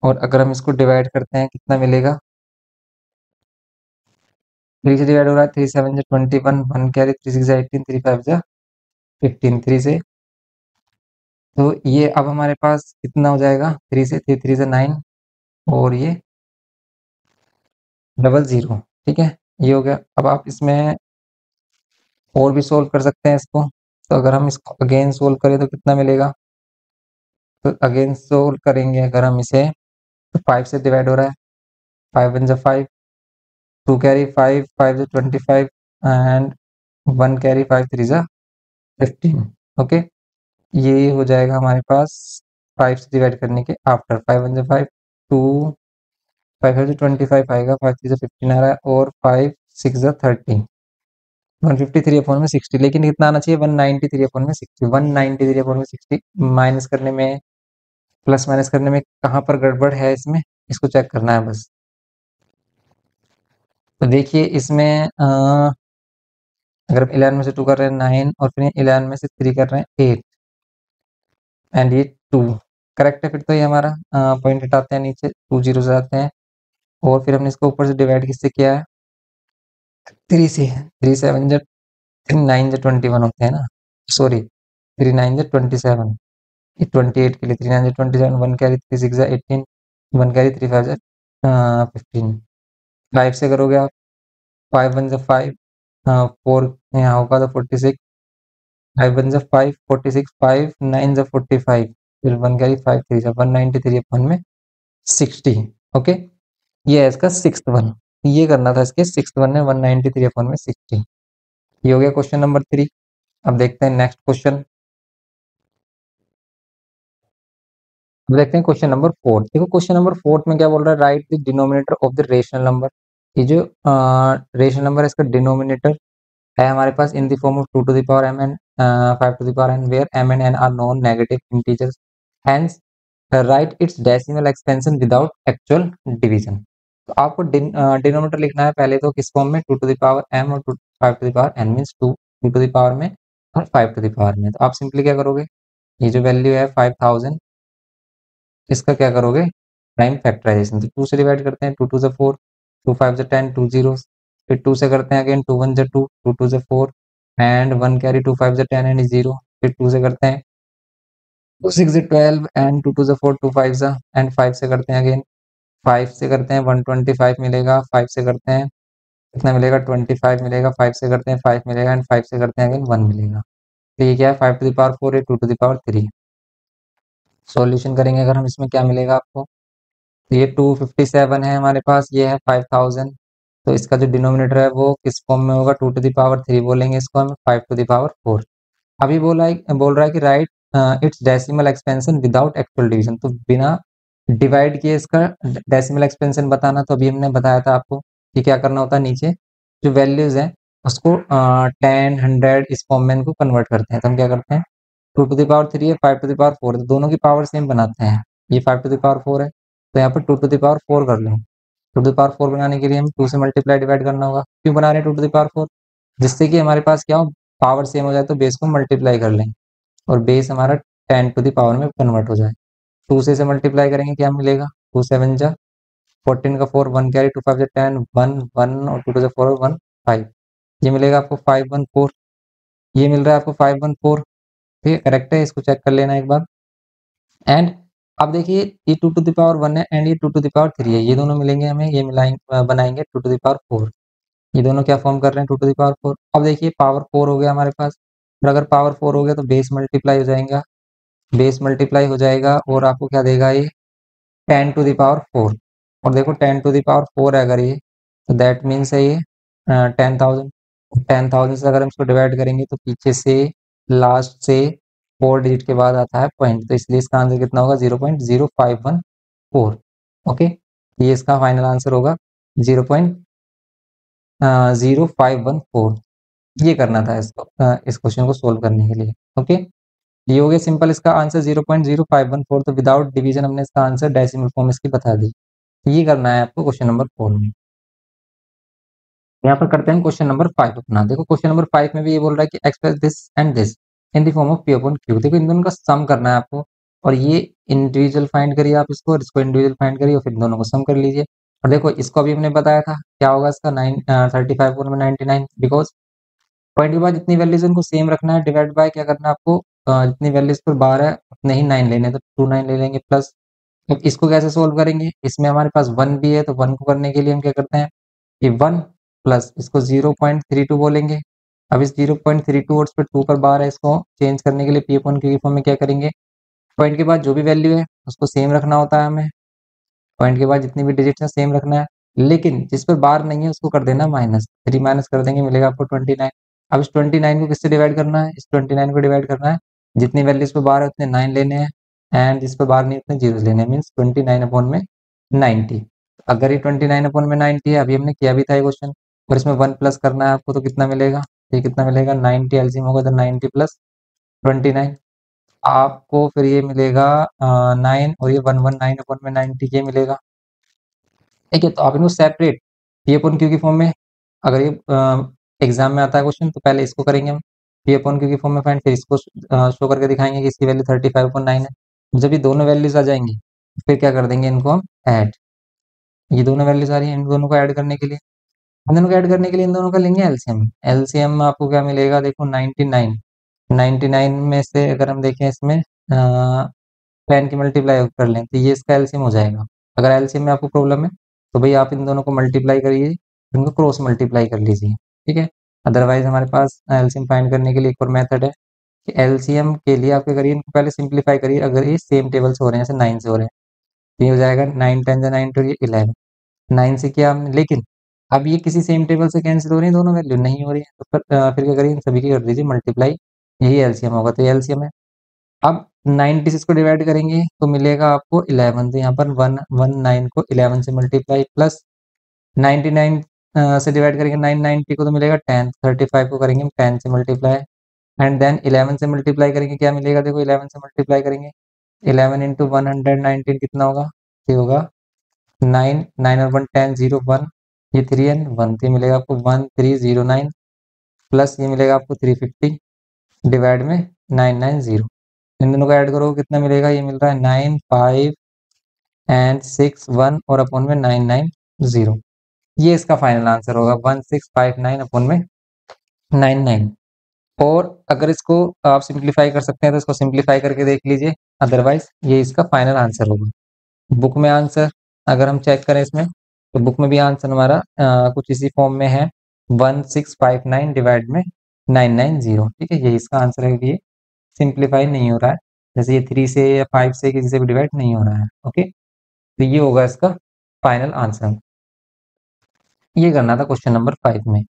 और अगर हम इसको डिवाइड करते हैं कितना मिलेगा, 3 से डिवाइड हो रहा है, 3 7 21, 1 कैरी, 3 6 18, 3 5 15, 3 से। तो ये अब हमारे पास कितना हो जाएगा, 3 से 3 3 से 9, और ये 00, ठीक है, ये हो गया। अब आप इसमें और भी सोल्व कर सकते हैं इसको। तो अगर हम इसको अगेन सोल्व करें तो कितना मिलेगा, तो अगेन सोल्व करेंगे अगर हम इसे, तो 5 से डिवाइड हो रहा है, 5 1 5, 2 कैरी 5 5 25, एंड 1 कैरी 5 3 15, ओके। ये हो जाएगा हमारे पास 5 से डिवाइड करने के आफ्टर, 5 1 5, 2 5 5 25 आएगा, 5 3 15 आ रहा है, और 5 6 13, 153 अपॉन में 60, लेकिन कितना आना चाहिए, 193 अपॉन में 60, 193 अपॉन में 60। माइनस करने में, प्लस माइनस करने में कहाँ पर गड़बड़ है इसमें, इसको चेक करना है बस। तो देखिए इसमें अगर 11 में से 2 कर रहे हैं 9, और फिर 11 में से 3 कर रहे हैं 8, एंड ये 2 करेक्ट है। फिर तो ये हमारा पॉइंट हटाते हैं, नीचे 2 जीरो से आते हैं, और फिर हमने इसको ऊपर से डिवाइड किससे किया है, 3 से। 3 7 जब 3 9 जब 21 होते हैं ना, सॉरी 3 9 जब 27, ये 28 के लिए 3 9 जब 27, 1 कैरी 3 6 18, 1 कैरी 3 5 15, 5 से करोगे आप, 5 1 5, 4 यहाँ होगा तो 46, 5 1 5 46, 5 9 45, फिर 1 कैरी 5 3 193 अपन में 60, ओके। ये है इसका सिक्स्थ वन, ये करना था इसके सिक्स्थ वन में 193 अपन में 60। ये हो गया क्वेश्चन नंबर 3। अब देखते हैं नेक्स्ट क्वेश्चन। अब देखते हैं क्वेश्चन नंबर 4। देखो क्वेश्चन नंबर 4 में क्या बोल रहा है, write the denominator of the rational number. ये जो रेशनल नंबर है इसका डिनोमिनेटर है हमारे पास in the form of 2 to the power m and 5 to the power n, where m and n are non negative integers, hence write its decimal expansion without actual division. तो आपको denominator लिखना है पहले तो किस फॉर्म में, 2 to the power m और 5 to the power n, means 2 to the power में और 5 टू द पावर में। तो आप सिंपली क्या करोगे, ये जो वैल्यू है 5000, इसका क्या करोगे, प्राइम फैक्टराइजेशन। तो 2 से डिवाइड करते हैं, 2 2 से 4, 2 5 से 10, 2 जीरो, फिर 2 से करते हैं अगेन, 2 1 से 2, 2 2 से 4, एंड 1 कैरी 2 5 से 10 एंड 0, फिर 2 से करते हैं 2 6 से 12, एंड 2 2 से 4, 2 5 से, एंड 5 से करते हैं अगेन, 5 से करते हैं 125 मिलेगा, 5 से करते हैं कितना मिलेगा, 25 मिलेगा, 5 से करते हैं 5 मिलेगा, एंड 5 से करते हैं अगेन 1 मिलेगा। तो ये क्या है, 5 टू द पावर 4 है, 2 टू द पावर 3। सॉल्यूशन करेंगे अगर हम, इसमें क्या मिलेगा आपको, तो ये 257 है हमारे पास, ये है 5000। तो इसका जो डिनोमिनेटर है वो किस फॉर्म में होगा, 2 टू द पावर 3 बोलेंगे इसको हम, 5 टू द पावर 4। अभी बोल रहा है कि right its decimal expansion without actual division. तो बिना डिवाइड किए इसका डेसिमल एक्सपेंशन बताना। तो अभी हमने बताया था आपको कि क्या करना होता है, नीचे जो वैल्यूज हैं उसको 10 100 इस फॉर्म में इनको कन्वर्ट करते हैं। तो हम क्या करते हैं, 2 टू द पावर 3 है, 5 टू द पावर 4 है, तो दोनों की पावर सेम बनाते हैं। ये 5 टू द पावर 4 है, तो यहाँ पर 2 टू द पावर 4 कर लें। 2 टू द पावर 4 बनाने के लिए हम 2 से मल्टीप्लाई डिवाइड करना होगा। क्यों बना रहे हैं 2 टू द पावर 4, जिससे कि हमारे पास क्या हो, पावर सेम हो जाए, तो बेस को मल्टीप्लाई कर लें और बेस हमारा 10 टू द पावर में कन्वर्ट हो जाए। 2 से मल्टीप्लाई करेंगे, क्या मिलेगा, 2 7 जा 14 का 4, 1 कैरी 2 5 जा 10, 1 1 और 2 टू द 4 1 5, ये मिलेगा आपको 514। ये मिल रहा है आपको 514, ठीक है, करेक्ट है, इसको चेक कर लेना एक बार। एंड अब देखिए ये 2 टू द पावर 1 है, एंड ये 2 टू द पावर 3 है, ये दोनों मिलेंगे हमें, ये मिलाएंगे बनाएंगे 2 टू द पावर 4। ये दोनों क्या फॉर्म कर रहे हैं, 2 टू द पावर 4। अब देखिए पावर 4 हो गया हमारे पास, और अगर पावर 4 हो गया तो बेस मल्टीप्लाई हो जाएगा, बेस मल्टीप्लाई हो जाएगा, और आपको क्या देगा ये 10 टू द पावर 4। और देखो 10 टू द पावर 4 है अगर ये, तो दैट मीन्स है ये 10,000। 10,000 से अगर हम इसको डिवाइड करेंगे तो पीछे से लास्ट से 4 डिजिट के बाद आता है पॉइंट, तो इसलिए इसका आंसर कितना होगा 0.0514। ओके, ये इसका फाइनल आंसर होगा 0.0514। ये करना था इसको, इस क्वेश्चन को सोल्व करने के लिए। ओके, ये हो गया सिंपल इसका आंसर 0.0514। तो विदाउट डिवीजन हमने इसका आंसर डेसिमल फॉर्म इसकी बता दी। ये करना है आपको क्वेश्चन नंबर 4 में। यहाँ पर करते हैं क्वेश्चन नंबर 5 अपना। देखो क्वेश्चन नंबर 5 में भी ये बोल रहा है कि express this and this in the form of P upon Q. देखो इन दोनों का सम करना है आपको, और ये इंडिविजुअल फाइंड करिए आप इसको, और इसको इंडिविजुअल फाइंड करिए, और फिर दोनों को सम कर लीजिए। और देखो इसको अभी हमने बताया था क्या होगा इसका 35/99, बिकॉज पॉइंट के बाद जितनी वैल्यूज उनको सेम रखना है, डिवाइड बाय क्या करना है आपको, जितनी वैल्यूज पर बार है उतने ही 9 लेने हैं, तो 2 9 ले लेंगे प्लस। अब इसको कैसे सोल्व करेंगे, इसमें हमारे पास 1 भी है, तो 1 को करने के लिए हम क्या करते हैं कि 1 प्लस इसको 0.32 बोलेंगे। अब इस 0.32 और इस पे 2 पर बार है, इसको चेंज करने के लिए पी अपॉन क्यू की फॉर्म में क्या करेंगे, पॉइंट के बाद जो भी वैल्यू है उसको सेम रखना होता है हमें, पॉइंट के बाद जितनी भी डिजिट्स हैं सेम रखना है, लेकिन जिस पर बार नहीं है उसको कर देना माइनस। 3 माइनस कर देंगे, मिलेगा आपको 29। अब इस 29 को किससे डिवाइड करना है, इस 29 को डिवाइड करना है, जितनी वैल्यूज पे बार है उतने 9 लेने हैं, एंड जिस पे बार नहीं उतने जीरो लेने हैं, मीन्स 29 अपॉन में 90। अगर ये 29 अपॉन में 90 है, अभी हमने किया भी था ये क्वेश्चन, और इसमें 1 प्लस करना है आपको, तो कितना मिलेगा, ये कितना मिलेगा 90 एलसीएम होगा, तो 90 प्लस 29 आपको फिर ये मिलेगा 9, और ये 119 अपॉन में 90 ये मिलेगा। ठीक है, तो आप इनको सेपरेट पी अपॉन क्यू की फॉर्म में, अगर ये एग्जाम में आता है क्वेश्चन तो पहले इसको करेंगे हम पी अपॉन क्यू की फॉर्म में फाइंड, फिर इसको शो करके दिखाएंगे कि इसकी वैल्यू 35/9 है। जब ये दोनों वैल्यूज आ जाएंगी फिर क्या कर देंगे इनको हम ऐड। ये दोनों वैल्यूज आ रही हैं, इन दोनों को ऐड करने के लिए, इन दोनों को ऐड करने के लिए इन दोनों का लेंगे एलसीएम। एलसीएम में आपको क्या मिलेगा, देखो 99, 99 में से अगर हम देखें इसमें 10 की मल्टीप्लाई कर लें तो ये इसका एलसीएम हो जाएगा। अगर एलसीएम में आपको प्रॉब्लम है तो भाई आप इन दोनों को मल्टीप्लाई करिए, इनको क्रॉस मल्टीप्लाई कर लीजिए। ठीक है, अदरवाइज हमारे पास एलसीएम फाइंड करने के लिए एक और मेथड है कि एलसीएम के लिए आप क्या करिए, इनको पहले सिंप्लीफाई करिए। अगर ये सेम टेबल से हो रहे हैं, जैसे 9 से हो रहे हैं, तो ये हो जाएगा 9 10 जा 9 ये 11, 9 से किया हमने, लेकिन अब ये किसी सेम टेबल से कैंसिल हो रही है, दोनों वैल्यू नहीं हो रही है, तो फिर क्या करिए, इन सभी की कर दीजिए मल्टीप्लाई, यही एलसीएम होगा, तो ये एलसीएम है। अब 96 को डिवाइड करेंगे तो मिलेगा आपको 11, तो यहाँ पर 119 को 11 से मल्टीप्लाई, प्लस 99 से डिवाइड करेंगे 990 को तो मिलेगा 10, 35 को करेंगे हम 10 से मल्टीप्लाई, एंड देन 11 से मल्टीप्लाई करेंगे, क्या मिलेगा, देखो 11 से मल्टीप्लाई करेंगे 11 इंटू 119 कितना होगा, ये होगा 9, 9 और 1 10 0 1, ये 3 एंड 1, तो ये मिलेगा आपको 1309, प्लस ये मिलेगा आपको 350 डिवाइड में 990। इन दोनों को ऐड करो कितना मिलेगा, ये मिल रहा है 9 5 एंड 6 1 और अपॉन में 990। ये इसका फाइनल आंसर होगा 1659 अपॉन में 99। और अगर इसको आप सिंप्लीफाई कर सकते हैं तो इसको सिंप्लीफाई करके देख लीजिए, अदरवाइज ये इसका फाइनल आंसर होगा। बुक में आंसर अगर हम चेक करें इसमें, तो बुक में भी आंसर हमारा कुछ इसी फॉर्म में है, 1659 डिवाइड में 990। ठीक है, ये इसका आंसर है, ये सिंप्लीफाई नहीं हो रहा है, जैसे ये 3 से या 5 से किसी से भी डिवाइड नहीं हो रहा है। ओके, तो ये होगा इसका फाइनल आंसर। ये करना था क्वेश्चन नंबर 5 में।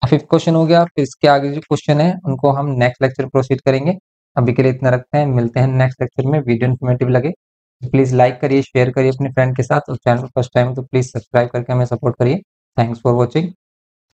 फिफ्थ क्वेश्चन हो गया, फिर इसके आगे जो क्वेश्चन है उनको हम नेक्स्ट लेक्चर में प्रोसीड करेंगे। अभी के लिए इतना रखते हैं, मिलते हैं नेक्स्ट लेक्चर में। वीडियो इन्फॉर्मेटिव लगे प्लीज लाइक करिए, शेयर करिए अपने फ्रेंड के साथ, और चैनल पर फर्स्ट टाइम तो प्लीज सब्सक्राइब करके हमें सपोर्ट करिए। Thanks for watching.